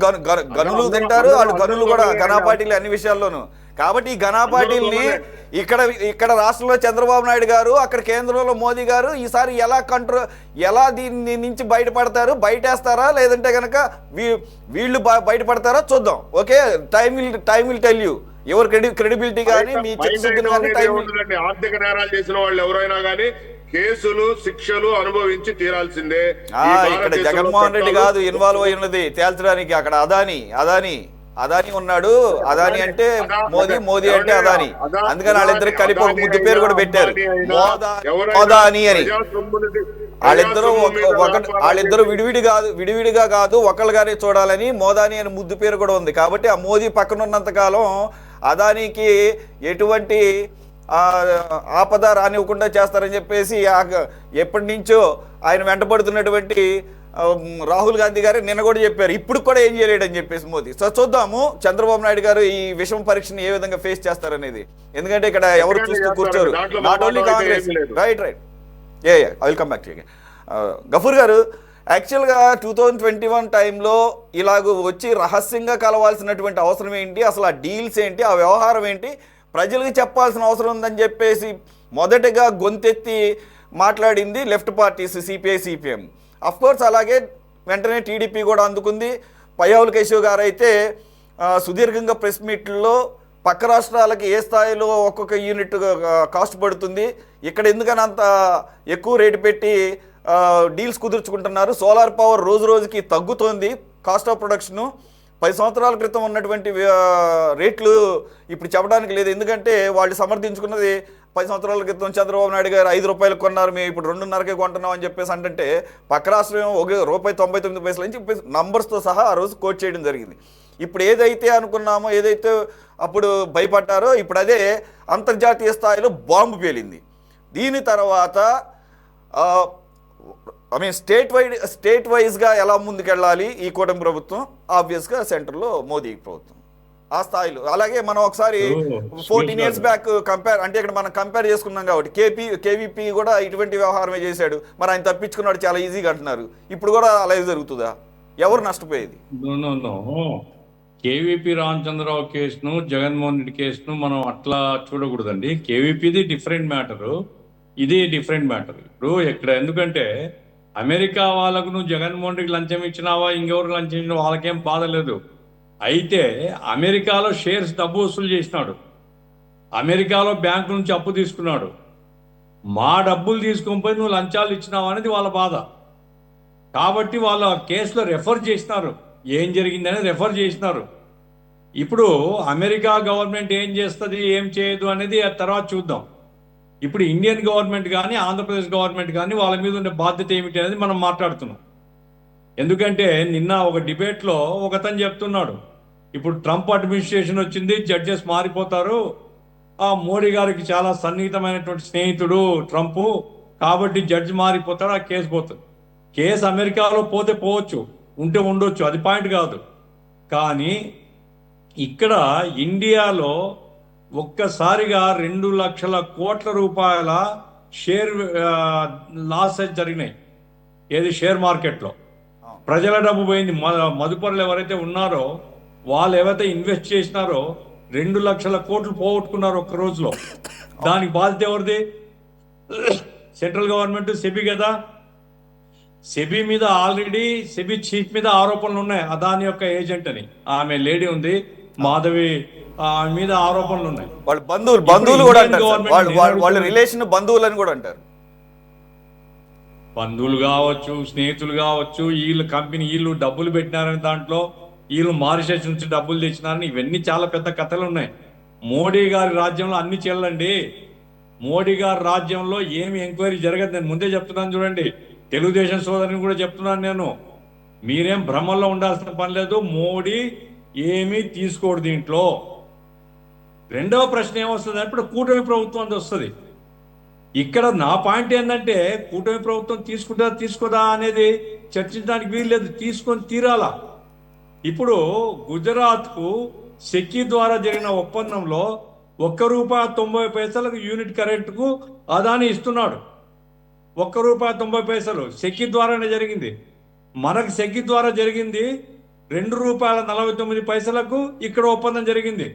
తింటారు వాళ్ళు, గనులు కూడా ఘనాపాటీలు అన్ని విషయాల్లోనూ. కాబట్టి ఈ ఘనాపాటీల్ని ఇక్కడ రాష్ట్రంలో చంద్రబాబు నాయుడు గారు, అక్కడ కేంద్రంలో మోదీ గారు ఈసారి ఎలా దీని నుంచి బయటపడతారు, బయటేస్తారా లేదంటే కనుక వీళ్ళు బయటపడతారా చూద్దాం. Okay, time will tell you ఎవరు క్రెడిబిలిటీ కానీ మీ చిత్తశుద్ధిని కానీ. ఆర్థిక నేరాలు చేసిన వాళ్ళు ఎవరైనా కానీ కేసులు శిక్షలు అనుభవించి తీరాల్సిందే. ఇక్కడ జగన్మోహన్ రెడ్డి కాదు ఇన్వాల్వ్ అయి ఉన్నది తేల్చడానికి, అక్కడ అదానీ ఉన్నాడు. అదానీ అంటే మోదీ అంటే అదానీ. అందుకని వాళ్ళిద్దరికి కలిపి ఒక ముద్దు పేరు కూడా పెట్టారు, మోదాని అని. వాళ్ళిద్దరు విడివిడిగా కాదు ఒకళ్ళుగానే చూడాలని మోదాని అని ముద్దు పేరు కూడా ఉంది. కాబట్టి ఆ మోదీ పక్కన ఉన్నంత కాలం అదానీకి ఎటువంటి ఆపద రానివ్వకుండా చేస్తారని చెప్పేసి ఎప్పటి నుంచో ఆయన వెంటబడుతున్నటువంటి రాహుల్ గాంధీ గారు నిన్న కూడా చెప్పారు, ఇప్పుడు కూడా ఏం చేయలేడని చెప్పేసి మోదీ. సో చూద్దాము చంద్రబాబు నాయుడు గారు ఈ విషమ పరీక్షని ఏ విధంగా ఫేస్ చేస్తారనేది. ఎందుకంటే ఇక్కడ ఎవరు చూస్తూ కూర్చోరు, not only Congress. Right I will come back to you. Ghafoor garu, యాక్చువల్గా 2021 టైంలో ఇలాగ వచ్చి రహస్యంగా కలవాల్సినటువంటి అవసరం ఏంటి, అసలు ఆ డీల్స్ ఏంటి, ఆ వ్యవహారం ఏంటి, ప్రజలకు చెప్పాల్సిన అవసరం ఉందని చెప్పేసి మొదటగా గొంతెత్తి మాట్లాడింది left parties CPI CPM. Of course అలాగే వెంటనే టీడీపీ కూడా అందుకుంది. పయ్యావుల కేశవ్ గారు అయితే సుదీర్ఘంగా ప్రెస్ మీట్లో పక్క రాష్ట్రాలకి ఏ స్థాయిలో ఒక్కొక్క యూనిట్ కాస్ట్ పడుతుంది, ఇక్కడ ఎందుకని అంత ఎక్కువ రేటు పెట్టి డీల్స్ కుదుర్చుకుంటున్నారు, సోలార్ పవర్ రోజు రోజుకి తగ్గుతోంది, కాస్ట్ ఆఫ్ ప్రొడక్షను 10 సంవత్సరాల క్రితం ఉన్నటువంటి రేట్లు ఇప్పుడు చెప్పడానికి లేదు. ఎందుకంటే వాళ్ళు సమర్థించుకున్నది 10 సంవత్సరాల క్రితం చంద్రబాబు నాయుడు గారు ₹5 కొన్నారు, మేము ఇప్పుడు 2.5కే కొంటున్నాం అని చెప్పేసి అంటే పక్క రాష్ట్రం ₹1.99 అని చెప్పేసి నంబర్స్తో సహా ఆ రోజు కోట్ చేయడం జరిగింది. ఇప్పుడు ఏదైతే అనుకున్నామో, ఏదైతే అప్పుడు భయపడ్డారో, ఇప్పుడు అదే అంతర్జాతీయ స్థాయిలో బాంబు పేలింది. దీని తర్వాత స్టేట్ వైజ్గా ఎలా ముందుకెళ్ళాలి ఈ కూటమి ప్రభుత్వం, ఆబ్వియస్గా సెంటర్లో మోదీ ప్రభుత్వం ఆ స్థాయిలో. అలాగే మనం ఒకసారి 14 years బ్యాక్ అంటే ఇక్కడ మనం కంపేర్ చేసుకున్నాం కాబట్టి కేవీపీ కూడా ఇటువంటి వ్యవహారమే చేశాడు, మరి ఆయన తప్పించుకున్నాడు చాలా ఈజీగా అంటున్నారు. ఇప్పుడు కూడా అలాగే జరుగుతుందా? ఎవరు నష్టపోయేది? కేవీపీ రామచంద్రరావు కేసును, జగన్మోహన్ రెడ్డి కేసును మనం అట్లా చూడకూడదండి. కేవీపీది డిఫరెంట్ మ్యాటరు, ఇది డిఫరెంట్ మ్యాటర్. ఇప్పుడు ఇక్కడ ఎందుకంటే అమెరికా వాళ్ళకు నువ్వు జగన్మోహన్ రెడ్డికి లంచం ఇచ్చినావా, ఇంకెవరికి లంచం ఇచ్చినా వాళ్ళకేం బాధ లేదు. అయితే అమెరికాలో షేర్స్ డబ్బు వసూలు చేసినాడు, అమెరికాలో బ్యాంకు నుంచి అప్పు తీసుకున్నాడు, మా డబ్బులు తీసుకొని పోయి నువ్వు లంచాలు ఇచ్చినావు అనేది వాళ్ళ బాధ. కాబట్టి వాళ్ళ కేసులో రెఫర్ చేసినారు, ఏం జరిగిందని రెఫర్ చేసినారు. ఇప్పుడు అమెరికా గవర్నమెంట్ ఏం చేస్తుంది ఏం చేయదు అనేది తర్వాత చూద్దాం. ఇప్పుడు ఇండియన్ గవర్నమెంట్ కానీ ఆంధ్రప్రదేశ్ గవర్నమెంట్ కానీ వాళ్ళ మీద ఉండే బాధ్యత ఏమిటి అనేది మనం మాట్లాడుతున్నాం. ఎందుకంటే నిన్న ఒక డిబేట్లో ఒకతను చెప్తున్నాడు, ఇప్పుడు ట్రంప్ అడ్మినిస్ట్రేషన్ వచ్చింది, జడ్జెస్ మారిపోతారు, ఆ మోడీ గారికి చాలా సన్నిహితమైనటువంటి స్నేహితుడు ట్రంప్, కాబట్టి జడ్జి మారిపోతాడు, ఆ కేసు పోతుంది. కేసు అమెరికాలో పోతే పోవచ్చు, ఉంటే ఉండొచ్చు, అది పాయింట్ కాదు. కానీ ఇక్కడ ఇండియాలో ఒక్కసారిగా 2 లక్షల కోట్ల రూపాయల షేర్ లాస్ జరిగినాయి. ఏది షేర్ మార్కెట్లో ప్రజల డబ్బు పోయింది. మదుపరులు ఎవరైతే ఉన్నారో వాళ్ళు ఎవరైతే ఇన్వెస్ట్ చేసినారో 2 లక్షల కోట్లు పోగొట్టుకున్నారు ఒక్క రోజులో. దానికి బాధ్యత ఎవరిది? సెంట్రల్ గవర్నమెంట్, సెబీ కదా. సెబీ మీద ఆల్రెడీ సెబీ చీఫ్ మీద ఆరోపణలు ఉన్నాయి, అదాని యొక్క ఏజెంట్ అని. ఆమె లేడీ ఉంది మాధవి, ఆమె మీద ఆరోపణలు ఉన్నాయి. వాళ్ళ బంధువులు కూడా అంటారు, వాళ్ళ రిలేషన్ బంధువులు అని కూడా అంటారు. బంధువులు కావచ్చు, స్నేహితులు కావచ్చు, వీళ్ళు కంపెనీ, వీళ్ళు డబ్బులు పెట్టినారని, దాంట్లో వీళ్ళు మారిషస్ నుంచి డబ్బులు తెచ్చినారని, ఇవన్నీ చాలా పెద్ద కథలు ఉన్నాయి. మోడీ గారి రాజ్యంలో అన్ని చెల్లండి. మోడీ గారి రాజ్యంలో ఏమి ఎంక్వైరీ జరగదు. నేను ముందే చెప్తున్నాను చూడండి, తెలుగుదేశం సోదరుని కూడా చెప్తున్నాను నేను, మీరేం భ్రమంలో ఉండాల్సిన పని లేదు. మోడీ ఏమీ తీసుకోడు దీంట్లో. రెండవ ప్రశ్న ఏమొస్తుంది? ఇప్పుడు కూటమి ప్రభుత్వం అది వస్తుంది. ఇక్కడ నా పాయింట్ ఏంటంటే, కూటమి ప్రభుత్వం తీసుకోదా అనేది చర్చించడానికి వీల్లేదు, తీసుకొని తీరాలా. ఇప్పుడు గుజరాత్కు సెకీ ద్వారా జరిగిన ఒప్పందంలో ₹1.90 యూనిట్ కరెంటుకు అదాని ఇస్తున్నాడు. ₹1.90 సెకీ ద్వారానే జరిగింది. మనకు సెకీ ద్వారా జరిగింది ₹2.49 ఇక్కడ ఒప్పందం జరిగింది.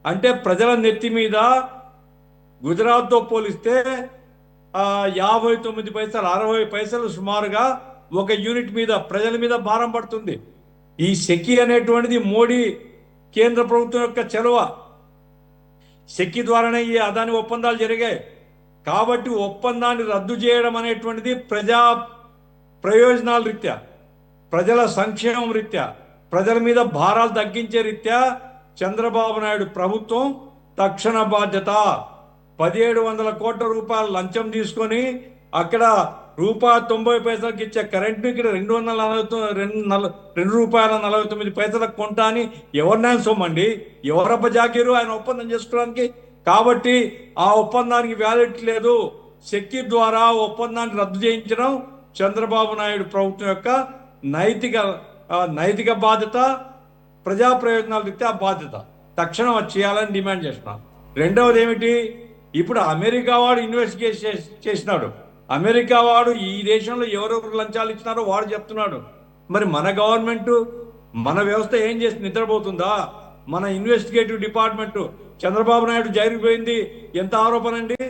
అంటే ప్రజల నెత్తి మీద గుజరాత్తో పోలిస్తే 59 పైసలు, 60 పైసలు సుమారుగా ఒక యూనిట్ మీద ప్రజల మీద భారం పడుతుంది. ఈ సెకీ అనేటువంటిది మోడీ కేంద్ర ప్రభుత్వం యొక్క చలువ. సెకీ ద్వారానే ఈ అదాని ఒప్పందాలు జరిగాయి. కాబట్టి ఒప్పందాన్ని రద్దు చేయడం అనేటువంటిది ప్రజా ప్రయోజనాల రీత్యా, ప్రజల సంక్షేమం రీత్యా, ప్రజల మీద భారాలు తగ్గించే రీత్యా చంద్రబాబు నాయుడు ప్రభుత్వం తక్షణ బాధ్యత. 1700 కోట్ల రూపాయలు లంచం తీసుకొని అక్కడ ₹1.90 ఇచ్చే కరెంట్ను ఇక్కడ ₹2.49 కొంటా అని ఎవరినైనా సొమ్మండి, ఎవరబ్బ జాకీరు ఆయన ఒప్పందం చేసుకోవడానికి. కాబట్టి ఆ ఒప్పందానికి వ్యాలిడిటీ లేదు. సెకీ ద్వారా ఒప్పందాన్ని రద్దు చేయించడం చంద్రబాబు నాయుడు ప్రభుత్వం యొక్క నైతిక బాధ్యత, ప్రజా ప్రయోజనాల రీత్యా బాధ్యత. తక్షణం అది చేయాలని డిమాండ్ చేస్తున్నాను. రెండవది ఏమిటి? ఇప్పుడు అమెరికా వాడు ఇన్వెస్టిగేట్ చేసినాడు. అమెరికా వాడు ఈ దేశంలో ఎవరెవరు లంచాలు ఇచ్చినారో వాడు చెప్తున్నాడు. మరి మన గవర్నమెంట్, మన వ్యవస్థ ఏం చేసి నిద్రపోతుందా? మన ఇన్వెస్టిగేటివ్ డిపార్ట్మెంట్ చంద్రబాబు నాయుడు జైలుకు పోయింది, ఎంత ఆరోపణ అండి?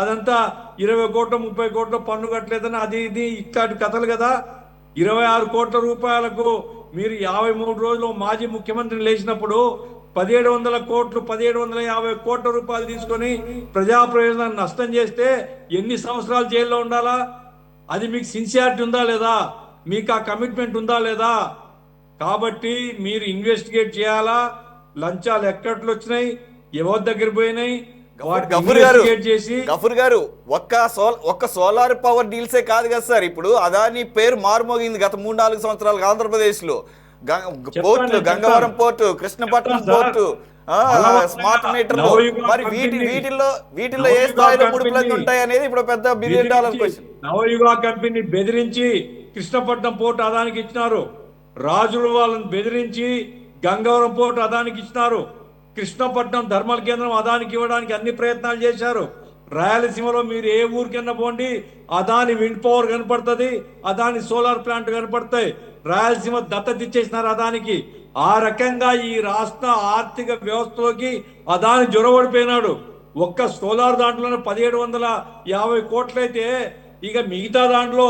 అదంతా 20 కోట్ల 30 కోట్ల పన్ను కట్టలేదని అది ఇది ఇట్లాంటి కథలు కదా. 26 కోట్ల రూపాయలకు మీరు 53 రోజులు మాజీ ముఖ్యమంత్రిని లేచినప్పుడు 1700 కోట్లు 1750 కోట్ల రూపాయలు తీసుకొని ప్రజా ప్రయోజనాన్ని నష్టం చేస్తే ఎన్ని సంవత్సరాలు జైల్లో ఉండాలా? అది మీకు సిన్సియారిటీ ఉందా లేదా? మీకు ఆ కమిట్మెంట్ ఉందా లేదా? కాబట్టి మీరు ఇన్వెస్టిగేట్ చేయాలా. లంచాలు ఎక్కట్లు వచ్చినాయి, ఎవరి దగ్గర పోయినాయి, గఫూర్ గారు ఒక్క సోలార్ పవర్ డీల్సే కాదు కదా సార్. ఇప్పుడు అదాని పేరు మారుమోగింది గత 3-4 సంవత్సరాలుగా ఆంధ్రప్రదేశ్ లో. పోర్టులు, Gangavaram port, Krishnapatnam port, smart మీటర్లు, మరి వీటిల్లో ఏ స్థాయిలో ముడుపులన్నీ ఉంటాయి అనేది ఇప్పుడు పెద్ద $1 బిలియన్ క్వశ్చన్. నవయుగ కంపెనీ బెదిరించి కృష్ణపట్నం పోర్టు అదానికి ఇచ్చినారు. రాజులు వాళ్ళని బెదిరించి గంగవరం పోర్టు అదానికి ఇచ్చినారు. కృష్ణపట్నం ధర్మల కేంద్రం అదానికి ఇవ్వడానికి అన్ని ప్రయత్నాలు చేశారు. రాయలసీమలో మీరు ఏ ఊరికన్నా పోండి, అదాని విండ్ పవర్ కనపడుతుంది, అదాని సోలార్ ప్లాంట్ కనపడతాయి. రాయలసీమ దత్తత ఇచ్చేసినారు అదానికి. ఆ రకంగా ఈ రాష్ట్ర ఆర్థిక వ్యవస్థలోకి అదాని జొరబడిపోయినాడు. ఒక్క సోలార్ దాంట్లోనే 1750 కోట్లయితే ఇక మిగతా దాంట్లో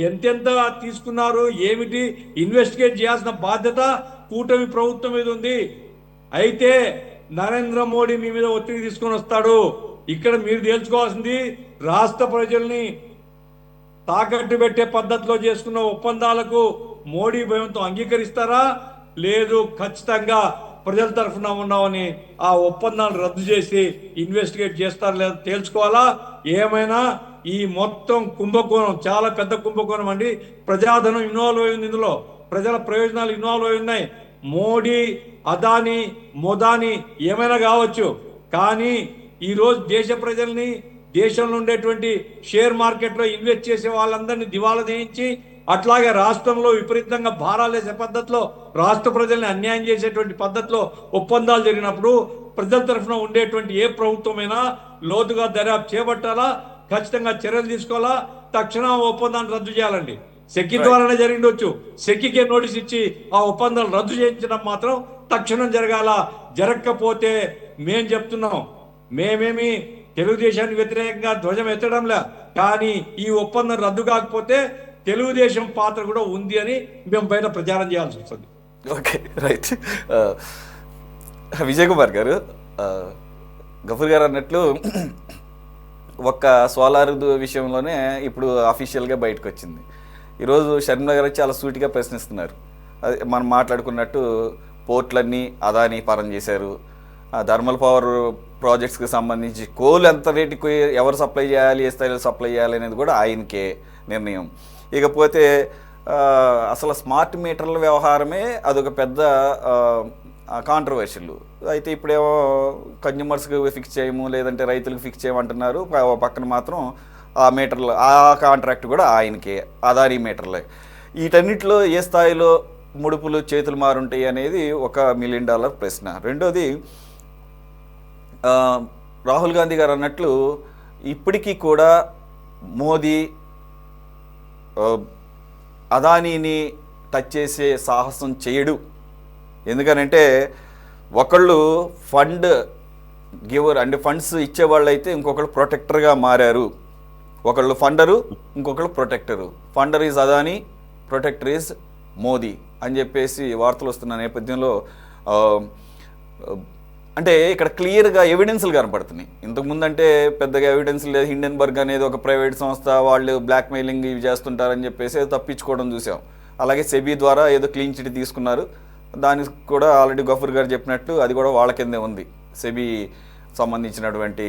ఎంతెంత తీసుకున్నారు ఏమిటి ఇన్వెస్టిగేట్ చేయాల్సిన బాధ్యత కూటమి ప్రభుత్వం మీద ఉంది. అయితే నరేంద్ర మోడీ మీ మీద ఒత్తిడి తీసుకొని వస్తాడు. ఇక్కడ మీరు తేల్చుకోవాల్సింది రాష్ట్ర ప్రజల్ని తాకట్టు పెట్టే పద్ధతిలో చేసుకున్న ఒప్పందాలకు మోడీ భయంతో అంగీకరిస్తారా, లేదు ఖచ్చితంగా ప్రజల తరఫున ఉన్నామని ఆ ఒప్పందాలను రద్దు చేసి ఇన్వెస్టిగేట్ చేస్తారా లేదా తేల్చుకోవాలా. ఏమైనా ఈ మొత్తం కుంభకోణం చాలా పెద్ద కుంభకోణం అండి. ప్రజాధనం ఇన్వాల్వ్ అయింది, ఇందులో ప్రజల ప్రయోజనాలు ఇన్వాల్వ్ అయి ఉన్నాయి. మోడీ, అదానీ, మోదానీ ఏమైనా కావచ్చు, కానీ ఈరోజు దేశ ప్రజల్ని, దేశంలో ఉండేటువంటి షేర్ మార్కెట్లో ఇన్వెస్ట్ చేసే వాళ్ళందరినీ దివాలా చేయించి, అట్లాగే రాష్ట్రంలో విపరీతంగా భారాలేసే పద్ధతిలో, రాష్ట్ర ప్రజల్ని అన్యాయం చేసేటువంటి పద్ధతిలో ఒప్పందాలు జరిగినప్పుడు ప్రజల తరఫున ఉండేటువంటి ఏ ప్రభుత్వమైనా లోతుగా దర్యాప్తు చేపట్టాలా, ఖచ్చితంగా చర్యలు తీసుకోవాలా, తక్షణం ఒప్పందాన్ని రద్దు చేయాలండి. సెక్కి ద్వారానే జరిగిండొచ్చు, సెక్కికే నోటీస్ ఇచ్చి ఆ ఒప్పందాలు రద్దు చేయించడం మాత్రం తక్షణం జరగాల. జరగకపోతే మేం చెప్తున్నాం, మేమేమి తెలుగుదేశానికి వ్యతిరేకంగా ధ్వజం ఎత్తడంలే, కానీ ఈ ఒప్పందం రద్దు కాకపోతే తెలుగుదేశం పాత్ర కూడా ఉంది అని మేము బయట ప్రచారం చేయాల్సి వస్తుంది. Okay, right. విజయ్ కుమార్ గారు, గఫూర్ గారు అన్నట్లు ఒక్క సోలార్ విషయంలోనే ఇప్పుడు అఫీషియల్గా బయటకు వచ్చింది. ఈరోజు షర్మిల గారు చాలా సూటిగా ప్రశ్నిస్తున్నారు. అది మనం మాట్లాడుకున్నట్టు పోర్ట్లన్నీ అదానీ పరం చేశారు, థర్మల్ పవర్ ప్రాజెక్ట్స్కి సంబంధించి కోల్ ఎంత రేటుకి ఎవరు సప్లై చేయాలి, ఏ స్థాయిలో సప్లై చేయాలి అనేది కూడా ఆయనకే నిర్ణయం. ఇకపోతే అసలు స్మార్ట్ మీటర్ల వ్యవహారమే అదొక పెద్ద కాంట్రవర్షియల్. అయితే ఇప్పుడేమో కన్జ్యూమర్స్కి ఫిక్స్ చేయము, లేదంటే రైతులకు ఫిక్స్ చేయమంటున్నారు. పక్కన మాత్రం ఆ మీటర్లు, ఆ కాంట్రాక్ట్ కూడా ఆయనకే, అదానీ మీటర్లే. వీటన్నిటిలో ఏ స్థాయిలో ముడుపులు చేతులు మారుంటాయి అనేది $1 మిలియన్ ప్రశ్న. రెండోది, రాహుల్ గాంధీ గారు అన్నట్లు ఇప్పటికీ కూడా మోదీ అదానీని టచ్ చేసే సాహసం చేయడు. ఎందుకనంటే ఒకళ్ళు ఫండ్ గివర్ అంటే ఫండ్స్ ఇచ్చేవాళ్ళు అయితే ఇంకొకళ్ళు ప్రొటెక్టర్గా మారారు. ఒకళ్ళు ఫండరు, ఇంకొకళ్ళు protector. Funder is Adani, protector is Modi అని చెప్పేసి వార్తలు వస్తున్న నేపథ్యంలో అంటే ఇక్కడ క్లియర్గా ఎవిడెన్స్లు కనపడుతున్నాయి. ఇంతకుముందు అంటే పెద్దగా ఎవిడెన్స్ లేదు. హిండెన్బర్గ్ అనేది ఒక ప్రైవేట్ సంస్థ, వాళ్ళు బ్లాక్మెయిలింగ్ ఇవి చేస్తుంటారని చెప్పేసి తప్పించుకోవడం చూసాం. అలాగే సెబీ ద్వారా ఏదో క్లీన్ చిట్ తీసుకున్నారు, దానికి కూడా ఆల్రెడీ గఫూర్ గారు చెప్పినట్టు అది కూడా వాళ్ళ కిందే ఉంది, సెబీ సంబంధించినటువంటి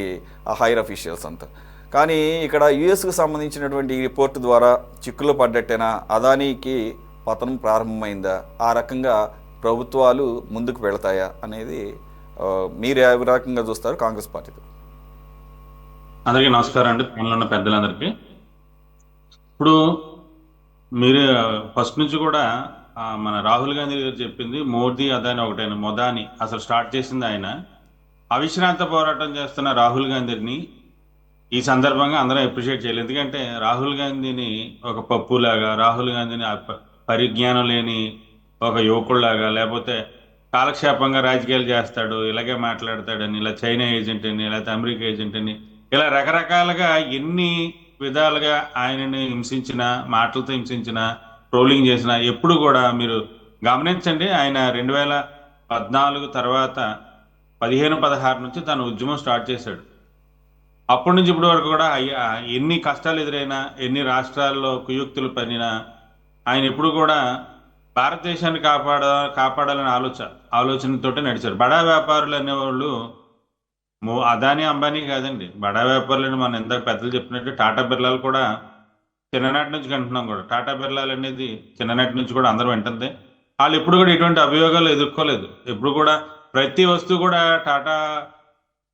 ఆ హైర్ అఫీషియల్స్ అంతా. కానీ ఇక్కడ యుఎస్కు సంబంధించినటువంటి ఈ రిపోర్ట్ ద్వారా చిక్కులు పడ్డట్టేనా, అదానీకి పతనం ప్రారంభమైందా, ఆ రకంగా ప్రభుత్వాలు ముందుకు వెళతాయా అనేది మీరు ఏ రకంగా చూస్తారు కాంగ్రెస్ పార్టీతో? అందరికీ నమస్కారం అండి, పనులు ఉన్న పెద్దలందరికీ. ఇప్పుడు మీరు ఫస్ట్ నుంచి కూడా మన రాహుల్ గాంధీ గారు చెప్పింది మోదీ అదాని ఒకటైన మొదాని అసలు స్టార్ట్ చేసింది ఆయన. అవిశ్రాంత పోరాటం చేస్తున్న రాహుల్ గాంధీని ఈ సందర్భంగా అందరం అప్రిషియేట్ చేయాలి. ఎందుకంటే రాహుల్ గాంధీని ఒక పప్పులాగా, రాహుల్ గాంధీని పరిజ్ఞానం లేని ఒక యువకుడిలాగా, లేకపోతే కాలక్షేపంగా రాజకీయాలు చేస్తాడు, ఇలాగే మాట్లాడతాడని, ఇలా చైనా ఏజెంట్ అని, లేకపోతే అమెరికా ఏజెంట్ అని, ఇలా రకరకాలుగా ఎన్ని విధాలుగా ఆయనని హింసించిన, మాటలతో హింసించిన, ట్రోలింగ్ చేసిన, ఎప్పుడు కూడా మీరు గమనించండి, ఆయన 2014 తర్వాత 15-16 నుంచి తన ఉద్యమం స్టార్ట్ చేశాడు. అప్పటి నుంచి ఇప్పటి వరకు కూడా ఎన్ని కష్టాలు ఎదురైనా, ఎన్ని రాష్ట్రాల్లో కుయుక్తులు పనినా, ఆయన ఎప్పుడు కూడా భారతదేశాన్ని కాపాడాలని ఆలోచనతో నడిచారు. బడా వ్యాపారులు అనేవాళ్ళు అదానీ అంబానీ కాదండి, బడా వ్యాపారులని మనం ఇందాక పెద్దలు చెప్పినట్టు టాటా బిర్లాలు కూడా చిన్ననాటి నుంచి కంటున్నాం కూడా. టాటా బిర్లాలు అనేది చిన్ననాటి నుంచి కూడా అందరూ వింటుంది. వాళ్ళు ఎప్పుడు కూడా ఎటువంటి అభియోగాలు ఎదుర్కోలేదు. ఎప్పుడు కూడా ప్రతి వస్తువు కూడా టాటా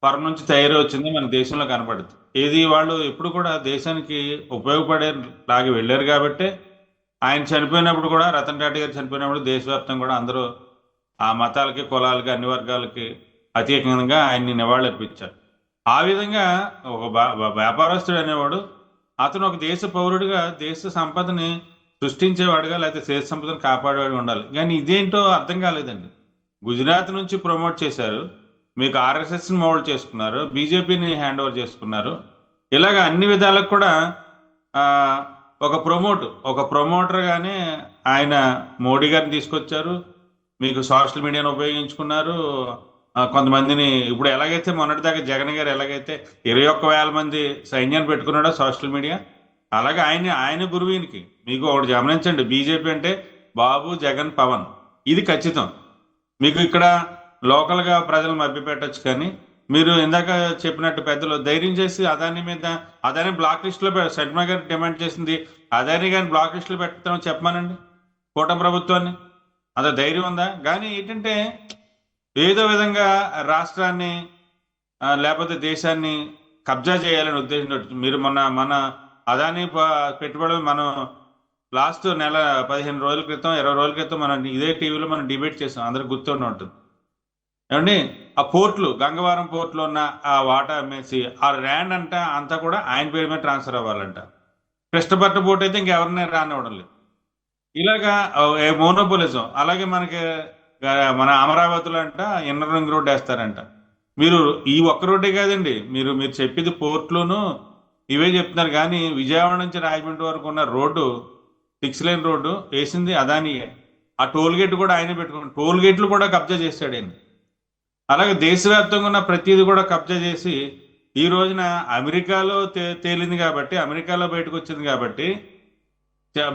ఫర్మ్ నుంచి తయారీ వచ్చింది మన దేశంలో కనపడుతుంది. ఏది వాళ్ళు ఎప్పుడు కూడా దేశానికి ఉపయోగపడేలాగా వెళ్ళారు. కాబట్టి ఆయన చనిపోయినప్పుడు కూడా, రతన్ టాటా గారు చనిపోయినప్పుడు దేశవ్యాప్తంగా కూడా అందరూ ఆ మతాలకి, కులాలకి, అన్ని వర్గాలకి అతీతంగా ఆయన్ని నివాళులు అర్పించారు. ఆ విధంగా ఒక వ్యాపారస్తుడు అనేవాడు, అతను ఒక దేశ పౌరుడిగా దేశ సంపదని సృష్టించేవాడుగా, లేకపోతే దేశ సంపదను కాపాడేవాడు ఉండాలి. కానీ ఇదేంటో అర్థం కాలేదండి. గుజరాత్ నుంచి ప్రమోట్ చేశారు, మీకు ఆర్ఎస్ఎస్ని మోల్డ్ చేసుకున్నారు, బీజేపీని హ్యాండ్ ఓవర్ చేసుకున్నారు. ఇలాగ అన్ని విధాలకు కూడా ఒక ప్రమోటర్గానే ఆయన మోడీ గారిని తీసుకొచ్చారు. మీకు సోషల్ మీడియాను ఉపయోగించుకున్నారు. కొంతమందిని ఇప్పుడు ఎలాగైతే మొన్నటిదాకా జగన్ గారు ఎలాగైతే 21,000 మంది సైన్యాన్ని పెట్టుకున్నాడో సోషల్ మీడియా, అలాగే ఆయన గురువీనికి. మీకు ఒకటి గమనించండి, బీజేపీ అంటే బాబు, జగన్, పవన్, ఇది ఖచ్చితం. మీకు ఇక్కడ లోకల్గా ప్రజలు మభ్యపెట్టచ్చు, కానీ మీరు ఇందాక చెప్పినట్టు పెద్దలు ధైర్యం చేసి అదాని మీద అదాని బ్లాక్ లిస్టులో శర్మ గారు డిమాండ్ చేసింది అదాని గారిని బ్లాక్ లిస్టులో పెట్టడం చెప్పమానండి కూటమి ప్రభుత్వాన్ని. అంత ధైర్యం ఉందా? కానీ ఏంటంటే ఏదో విధంగా రాష్ట్రాన్ని లేకపోతే దేశాన్ని కబ్జా చేయాలని ఉద్దేశం. మీరు మన అదాని పెట్టుబడులు మనం లాస్ట్ నెల 15 రోజుల క్రితం 20 రోజుల క్రితం మనం ఇదే టీవీలో మనం డిబేట్ చేసాం, అందరికి గుర్తుండి ఉంటుంది. ఏమండి ఆ పోర్ట్లు గంగవరం పోర్ట్లో ఉన్న ఆ వాటా అమ్మేసి ఆ ల్యాండ్ అంట అంతా కూడా ఆయన పేరు మీద ట్రాన్స్ఫర్ అవ్వాలంట. కృష్ణపట్నం పోర్ట్ అయితే ఇంకెవరిని రానివ్వడం లేదు. ఇలాగా మోనోపోలిజం. అలాగే మనకి మన అమరావతిలో అంట ఇన్నర్ రింగ్ రోడ్ వేస్తారంట. మీరు ఈ ఒక్క రోడ్డే కాదండి, మీరు చెప్పింది పోర్ట్లోనూ ఇవే చెప్తున్నారు. కానీ విజయవాడ నుంచి రాజమండ్రి వరకు ఉన్న రోడ్డు 6 లేన్ రోడ్డు వేసింది అదానియే. ఆ టోల్ గేట్ కూడా ఆయన పెట్టుకుని టోల్ గేట్లు కూడా కబ్జా చేశాడు ఆయన. అలాగే దేశవ్యాప్తంగా ఉన్న ప్రతిదీ కూడా కబ్జా చేసి ఈ రోజున అమెరికాలో తేలింది కాబట్టి, అమెరికాలో బయటకు వచ్చింది కాబట్టి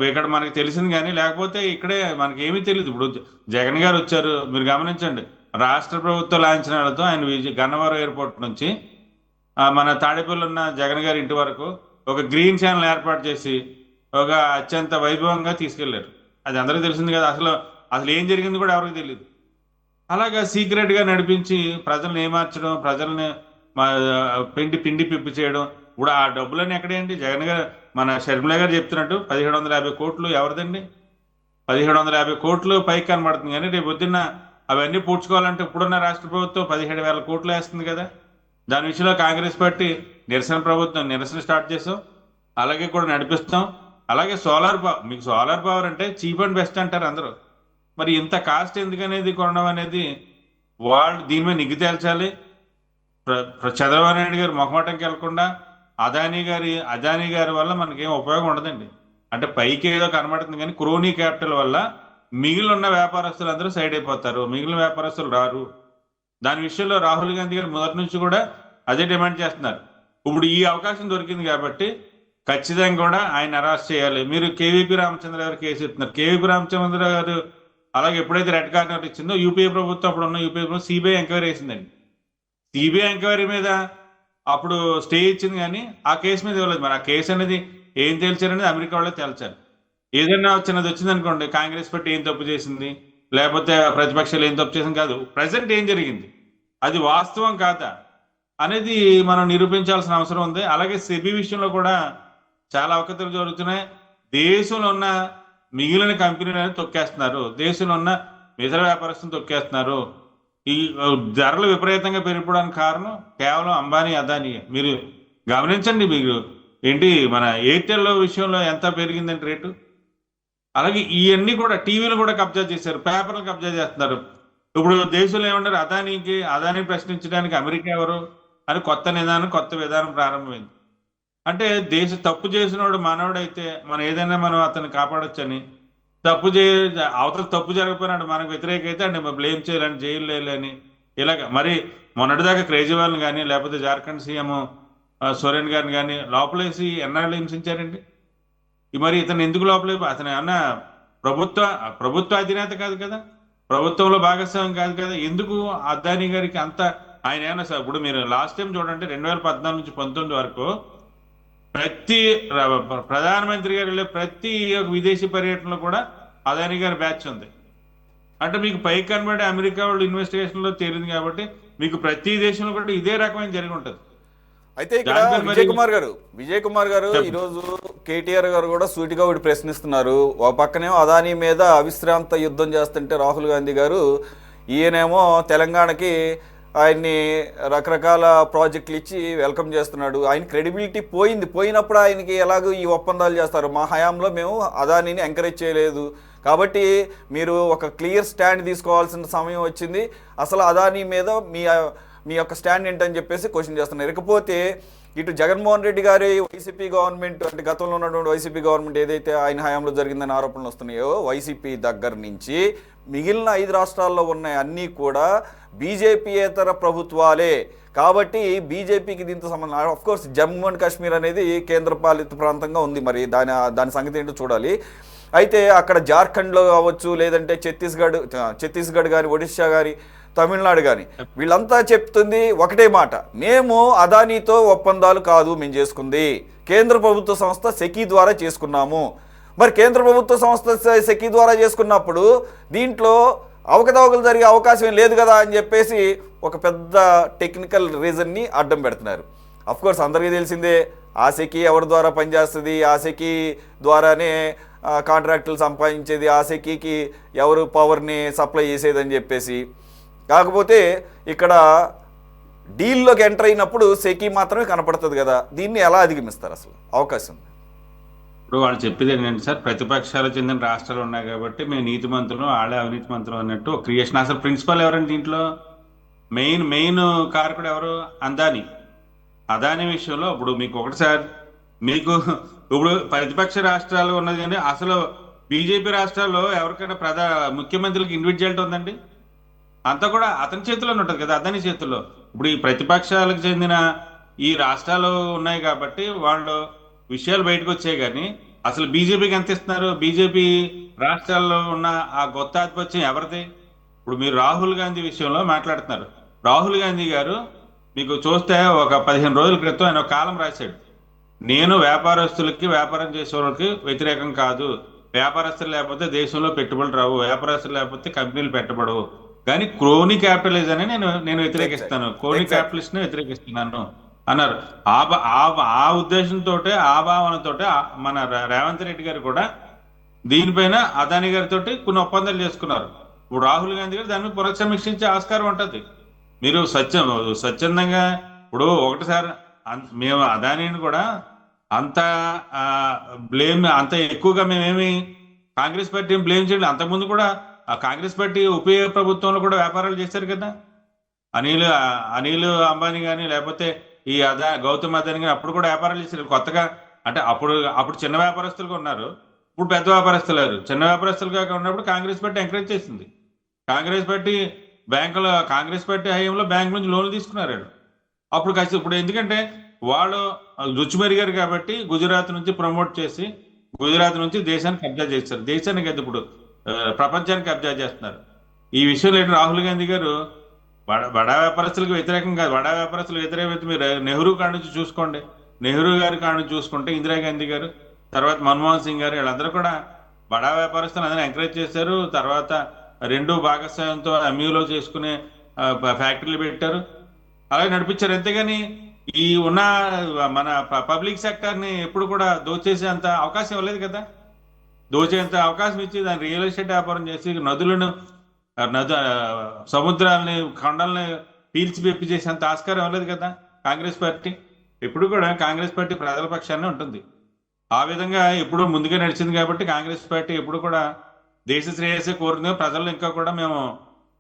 ఇక్కడ మనకి తెలిసింది. కానీ లేకపోతే ఇక్కడే మనకి ఏమీ తెలియదు. ఇప్పుడు జగన్ గారు వచ్చారు, మీరు గమనించండి, రాష్ట్ర ప్రభుత్వ లాంఛనాలతో ఆయన గన్నవరం ఎయిర్పోర్ట్ నుంచి మన తాడేపల్లి ఉన్న జగన్ గారి ఇంటి వరకు ఒక గ్రీన్ ఛానల్ ఏర్పాటు చేసి ఒక అత్యంత వైభవంగా తీసుకెళ్లారు. అది అందరికీ తెలిసింది కదా. అసలు ఏం జరిగింది కూడా ఎవరికి తెలియదు. అలాగా సీక్రెట్గా నడిపించి ప్రజల్ని ఏమార్చడం, ప్రజల్ని పిండి పిప్పి చేయడం. ఇప్పుడు ఆ డబ్బులన్నీ ఎక్కడేంటి? జగన్ గారు మన షర్మిల గారు చెప్తున్నట్టు 1750 కోట్లు ఎవరిదండి? 1750 కోట్లు పైకి కనబడుతుంది. కానీ రేపు పొద్దున్న అవన్నీ పూడ్చుకోవాలంటే ఇప్పుడున్న రాష్ట్ర ప్రభుత్వం 17,000 కోట్లు వేస్తుంది కదా. దాని విషయంలో కాంగ్రెస్ పార్టీ నిరసన స్టార్ట్ చేసాం, అలాగే కూడా నడిపిస్తాం. అలాగే మీకు సోలార్ పవర్ అంటే చీప్ అండ్ బెస్ట్ అంటారు అందరూ. మరి ఇంత కాస్ట్ ఎందుకనేది కొనడం అనేది వాళ్ళు దీని మీద నిగ్గు తేల్చాలి. చంద్రబాబు నాయుడు గారు మొహమాటంకి వెళ్లకుండా అదానీ గారి వల్ల మనకేం ఉపయోగం ఉండదండి. అంటే పైకి ఏదో కనబడుతుంది కానీ క్రోనీ క్యాపిటల్ వల్ల మిగిలిన ఉన్న వ్యాపారస్తులు అందరూ సైడ్ అయిపోతారు, మిగిలిన వ్యాపారస్తులు రారు. దాని విషయంలో రాహుల్ గాంధీ గారు మొదటి నుంచి కూడా అదే డిమాండ్ చేస్తున్నారు. ఇప్పుడు ఈ అవకాశం దొరికింది కాబట్టి ఖచ్చితంగా కూడా ఆయన అరెస్ట్ చేయాలి. మీరు కేవీపీ రామచంద్ర గారు కేసు ఇస్తున్నారు. కేవీపీ రామచంద్ర గారు అలాగే ఎప్పుడైతే రెడ్ కార్నర్ ఇచ్చిందో యూపీఏ ప్రభుత్వం అప్పుడు ఉన్న యూపీఏ ప్రభుత్వం సిబిఐ ఎంక్వైరీ వేసిందండి. సిబిఐ ఎంక్వైరీ మీద అప్పుడు స్టే ఇచ్చింది కానీ ఆ కేసు మీద ఇవ్వలేదు. మరి ఆ కేసు అనేది ఏం తేల్చారనేది అమెరికా వాళ్ళే తేల్చారు. ఏదైనా చిన్నది వచ్చింది అనుకోండి, కాంగ్రెస్ పార్టీ ఏం తప్పు చేసింది, లేకపోతే ప్రతిపక్షాలు ఏం తప్పు చేసింది కాదు, ప్రజెంట్ ఏం జరిగింది, అది వాస్తవం కాదా అనేది మనం నిరూపించాల్సిన అవసరం ఉంది. అలాగే సెబీ విషయంలో కూడా చాలా అవకతలు జరుగుతున్నాయి. దేశంలో ఉన్న మిగిలిన కంపెనీలను తొక్కేస్తున్నారు, దేశంలో ఉన్న ఇతర వ్యాపారస్తులను తొక్కేస్తున్నారు. ఈ ధరలు విపరీతంగా పెరిగిపోవడానికి కారణం కేవలం అంబానీ అదానీ. మీరు గమనించండి, మీరు ఏంటి మన ఎయిర్టెల్ విషయంలో ఎంత పెరిగిందంటే రేటు. అలాగే ఇవన్నీ కూడా టీవీలు కూడా కబ్జా చేశారు, పేపర్లు కబ్జా చేస్తున్నారు. ఇప్పుడు దేశంలో ఏమంటారు, అదానీ ప్రశ్నించడానికి అమెరికా ఎవరు అని కొత్త విధానం ప్రారంభమైంది. అంటే తప్పు చేసినోడు మనోడైతే మనం ఏదైనా మనం అతన్ని కాపాడొచ్చని, అవతల తప్పు జరగకపోయినాడు మనకు వ్యతిరేక అయితే అంటే బ్లేమ్ చేయాలని, జైలు వేయాలని, ఇలాగ. మరి మొన్నటిదాకా కేజ్రీవాల్ని కానీ లేకపోతే జార్ఖండ్ సీఎం సోరెన్ గారిని కానీ లోపలేసి ఎన్నాళ్ళు హింసించారండి. మరి ఇతను ఎందుకు లోపలే? అతను ఏమన్నా ప్రభుత్వ అధినేత కాదు కదా, ప్రభుత్వంలో భాగస్వామ్యం కాదు కదా, ఎందుకు అదానీ గారికి అంత ఆయన ఏమన్నా? ఇప్పుడు మీరు లాస్ట్ టైం చూడండి, 2014 నుంచి 2019 వరకు ప్రతి ప్రధానమంత్రి గారు వెళ్ళే ప్రతి విదేశీ పర్యటనలో కూడా అదానీ గారి బ్యాచ్ ఉంది. అంటే మీకు పైకి కనబడే అమెరికా వాళ్ళు ఇన్వెస్టిగేషన్ లో తేలింది కాబట్టి మీకు ప్రతి దేశంలో కూడా ఇదే రకమైన జరిగి ఉంటుంది. అయితే ఇక్కడ విజయ్ కుమార్ గారు ఈరోజు కేటీఆర్ గారు కూడా సూటిగా ఒకటి ప్రశ్నిస్తున్నారు. ఒక పక్కనేమో అదానీ మీద అవిశ్రాంత యుద్ధం చేస్తుంటే రాహుల్ గాంధీ గారు, ఈయనేమో తెలంగాణకి ఆయన్ని రకరకాల ప్రాజెక్టులు ఇచ్చి వెల్కమ్ చేస్తున్నాడు. ఆయన క్రెడిబిలిటీ పోయినప్పుడు ఆయనకి ఎలాగో ఈ ఒప్పందాలు చేస్తారు. మా హయాంలో మేము అదానీని ఎంకరేజ్ చేయలేదు కాబట్టి మీరు ఒక క్లియర్ స్టాండ్ తీసుకోవాల్సిన సమయం వచ్చింది, అసలు అదానీ మీద మీ యొక్క స్టాండ్ ఏంటని చెప్పేసి క్వశ్చన్ చేస్తున్నారు. ఇకపోతే ఇటు జగన్మోహన్ రెడ్డి గారి వైసీపీ గవర్నమెంట్, అంటే గతంలో ఉన్నటువంటి వైసీపీ గవర్నమెంట్ ఏదైతే ఆయన హయాంలో జరిగిందని ఆరోపణలు వస్తున్నాయో, వైసీపీ దగ్గర నుంచి మిగిలిన 5 రాష్ట్రాల్లో ఉన్నాయి అన్నీ కూడా బీజేపీయేతర ప్రభుత్వాలే. కాబట్టి బీజేపీకి దీంతో సంబంధం. ఆఫ్కోర్స్ జమ్మూ అండ్ కాశ్మీర్ అనేది కేంద్ర పాలిత ప్రాంతంగా ఉంది, మరి దాని సంగతి ఏంటో చూడాలి. అయితే అక్కడ జార్ఖండ్లో కావచ్చు, లేదంటే ఛత్తీస్గఢ్ కానీ, ఒడిశా కానీ తమిళనాడు కానీ వీళ్ళంతా చెప్తుంది ఒకటే మాట, మేము అదానీతో ఒప్పందాలు కాదు మేము చేసుకుంది, కేంద్ర ప్రభుత్వ సంస్థ సెకీ ద్వారా చేసుకున్నాము. మరి కేంద్ర ప్రభుత్వ సంస్థ సెకీ ద్వారా చేసుకున్నప్పుడు దీంట్లో అవకతవకలు జరిగే అవకాశం లేదు కదా అని చెప్పేసి ఒక పెద్ద టెక్నికల్ రీజన్ని అడ్డం పెడుతున్నారు. అఫ్కోర్స్ అందరికీ తెలిసిందే ఆ సెకీ ఎవరి ద్వారా పనిచేస్తుంది, ఆ సెకీ ద్వారానే కాంట్రాక్టులు సంపాదించేది, ఆ సెకీకి ఎవరు పవర్ని సప్లై చేసేదని చెప్పేసి. కాకపోతే ఇక్కడ డీల్లోకి ఎంటర్ అయినప్పుడు సెకీ మాత్రమే కనపడుతుంది కదా, దీన్ని ఎలా అధిగమిస్తారు అసలు అవకాశం? ఇప్పుడు వాళ్ళు చెప్పేది ఏంటంటే సార్, ప్రతిపక్షాలకు చెందిన రాష్ట్రాలు ఉన్నాయి కాబట్టి మేము నీతి మంత్రులు వాళ్ళే అవినీతి మంత్రులు అన్నట్టు క్రియేషన్. అసలు ప్రిన్సిపల్ ఎవరండి దీంట్లో? మెయిన్ కారకుడు ఎవరు? అదాని విషయంలో ఇప్పుడు మీకు ఒకటి సార్, మీకు ఇప్పుడు ప్రతిపక్ష రాష్ట్రాలు ఉన్నది కానీ అసలు బీజేపీ రాష్ట్రాల్లో ఎవరికైనా ముఖ్యమంత్రికి ఇండివిజువాలిటీ ఉందండి? అంతా కూడా అతని చేతిలోనే ఉంటుంది కదా, అదాని చేతుల్లో. ఇప్పుడు ఈ ప్రతిపక్షాలకు చెందిన ఈ రాష్ట్రాలు ఉన్నాయి కాబట్టి వాళ్ళు విషయాలు బయటకు వచ్చాయి. కానీ అసలు బీజేపీకి ఎంత ఇస్తున్నారు? బీజేపీ రాష్ట్రాల్లో ఉన్న ఆ గొత్తాధిపత్యం ఎవరిది? ఇప్పుడు మీరు రాహుల్ గాంధీ విషయంలో మాట్లాడుతున్నారు. రాహుల్ గాంధీ గారు మీకు చూస్తే ఒక 15 రోజుల క్రితం ఆయన ఒక కాలం రాశాడు, నేను వ్యాపారస్తులకి వ్యాపారం చేసే వాళ్ళకి వ్యతిరేకం కాదు, వ్యాపారస్తులు లేకపోతే దేశంలో పెట్టుబడులు రావు, వ్యాపారస్తులు లేకపోతే కంపెనీలు పెట్టబడవు, కానీ క్రోనీ క్యాపిటలిజం అని నేను వ్యతిరేకిస్తాను, క్రోనీ క్యాపిటలిస్ట్ ని వ్యతిరేకిస్తున్నాను అన్నారు. ఆ ఉద్దేశంతో ఆ భావనతో మన రేవంత్ రెడ్డి గారు కూడా దీనిపైన అదాని గారితో కొన్ని ఒప్పందాలు చేసుకున్నారు. ఇప్పుడు రాహుల్ గాంధీ గారు దాన్ని పునఃసమీక్షించే ఆస్కారం ఉంటుంది. మీరు స్వచ్ఛందంగా ఇప్పుడు ఒకటిసారి మేము అదానిని కూడా అంత ఎక్కువగా మేమేమి కాంగ్రెస్ పార్టీ బ్లేమ్ చేయలేదు. అంతకుముందు కూడా ఆ కాంగ్రెస్ పార్టీ ఉపయోగ ప్రభుత్వంలో కూడా వ్యాపారాలు చేశారు కదా, అనిల్ అంబానీ కానీ లేకపోతే ఈ గౌతమ్ అదాని కానీ అప్పుడు కూడా వ్యాపారాలు చేశారు. కొత్తగా అంటే అప్పుడు చిన్న వ్యాపారస్తులుగా ఉన్నారు, ఇప్పుడు పెద్ద వ్యాపారస్తులు. చిన్న వ్యాపారస్తులుగా ఉన్నప్పుడు కాంగ్రెస్ పార్టీ ఎంకరేజ్ చేసింది. కాంగ్రెస్ పార్టీ హయాంలో బ్యాంక్ నుంచి లోన్లు తీసుకున్నారు అప్పుడు ఇప్పుడు ఎందుకంటే వాళ్ళు రుచిమెరిగారు కాబట్టి గుజరాత్ నుంచి ప్రమోట్ చేసి గుజరాత్ నుంచి దేశాన్ని కబ్జా చేస్తారు. దేశానికి అయితే ఇప్పుడు ప్రపంచానికి కబ్జా చేస్తున్నారు. ఈ విషయంలో ఏంటి, రాహుల్ గాంధీ గారు బడా వ్యాపారస్తులకు వ్యతిరేకం కాదు, బడా వ్యాపారస్తులకు వ్యతిరేకత మీరు నెహ్రూ కాడ నుంచి చూసుకోండి, నెహ్రూ గారి కాడ నుంచి చూసుకుంటే ఇందిరాగాంధీ గారు, తర్వాత మన్మోహన్ సింగ్ గారు, వీళ్ళందరూ కూడా బడా వ్యాపారస్తులను అందరూ ఎంకరేజ్ చేశారు. తర్వాత రెండు భాగస్వామ్యంతో ఎంయూలో చేసుకునే ఫ్యాక్టరీలు పెట్టారు, అలాగే నడిపించారు. అంతేగాని ఈ ఉన్న మన పబ్లిక్ సెక్టర్ని ఎప్పుడు కూడా దోచేసేంత అవకాశం ఇవ్వలేదు కదా. దోచేంత అవకాశం ఇచ్చి దాన్ని రియల్ ఎస్టేట్ వ్యాపారం చేసి సముద్రాలని కొండల్ని పీల్చి చేసేంత ఆస్కారం ఇవ్వలేదు కదా కాంగ్రెస్ పార్టీ. ఎప్పుడు కూడా కాంగ్రెస్ పార్టీ ప్రజల పక్షాన్ని ఉంటుంది. ఆ విధంగా ఎప్పుడు ముందుగా నడిచింది కాబట్టి కాంగ్రెస్ పార్టీ ఎప్పుడు కూడా దేశ శ్రేయస్సే కోరుతుంది. ప్రజల్లో ఇంకా కూడా మేము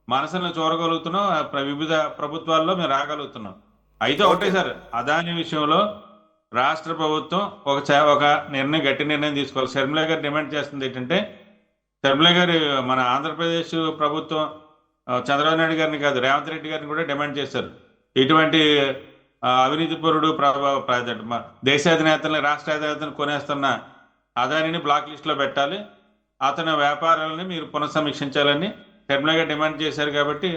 మనసులను చూరగలుగుతున్నాం, వివిధ ప్రభుత్వాల్లో మేము రాగలుగుతున్నాం. అయితే ఒకటే సార్, అదాని విషయంలో రాష్ట్ర ప్రభుత్వం ఒక గట్టి నిర్ణయం తీసుకోవాలి. షర్మిల గారు డిమాండ్ చేస్తుంది ఏంటంటే, షర్మిల గారు మన ఆంధ్రప్రదేశ్ ప్రభుత్వం చంద్రబాబు నాయుడు గారిని కాదు రేవంత్ రెడ్డి గారిని కూడా డిమాండ్ చేశారు. ఇటువంటి అవినీతి పరుడు దేశాధినేతల్ని రాష్ట్ర అధినేతలను కొనేస్తున్న అదానిని బ్లాక్ లిస్ట్లో పెట్టాలి, అతని వ్యాపారాలని మీరు పునఃసమీక్షించాలని షర్మిల గారు డిమాండ్ చేశారు. కాబట్టి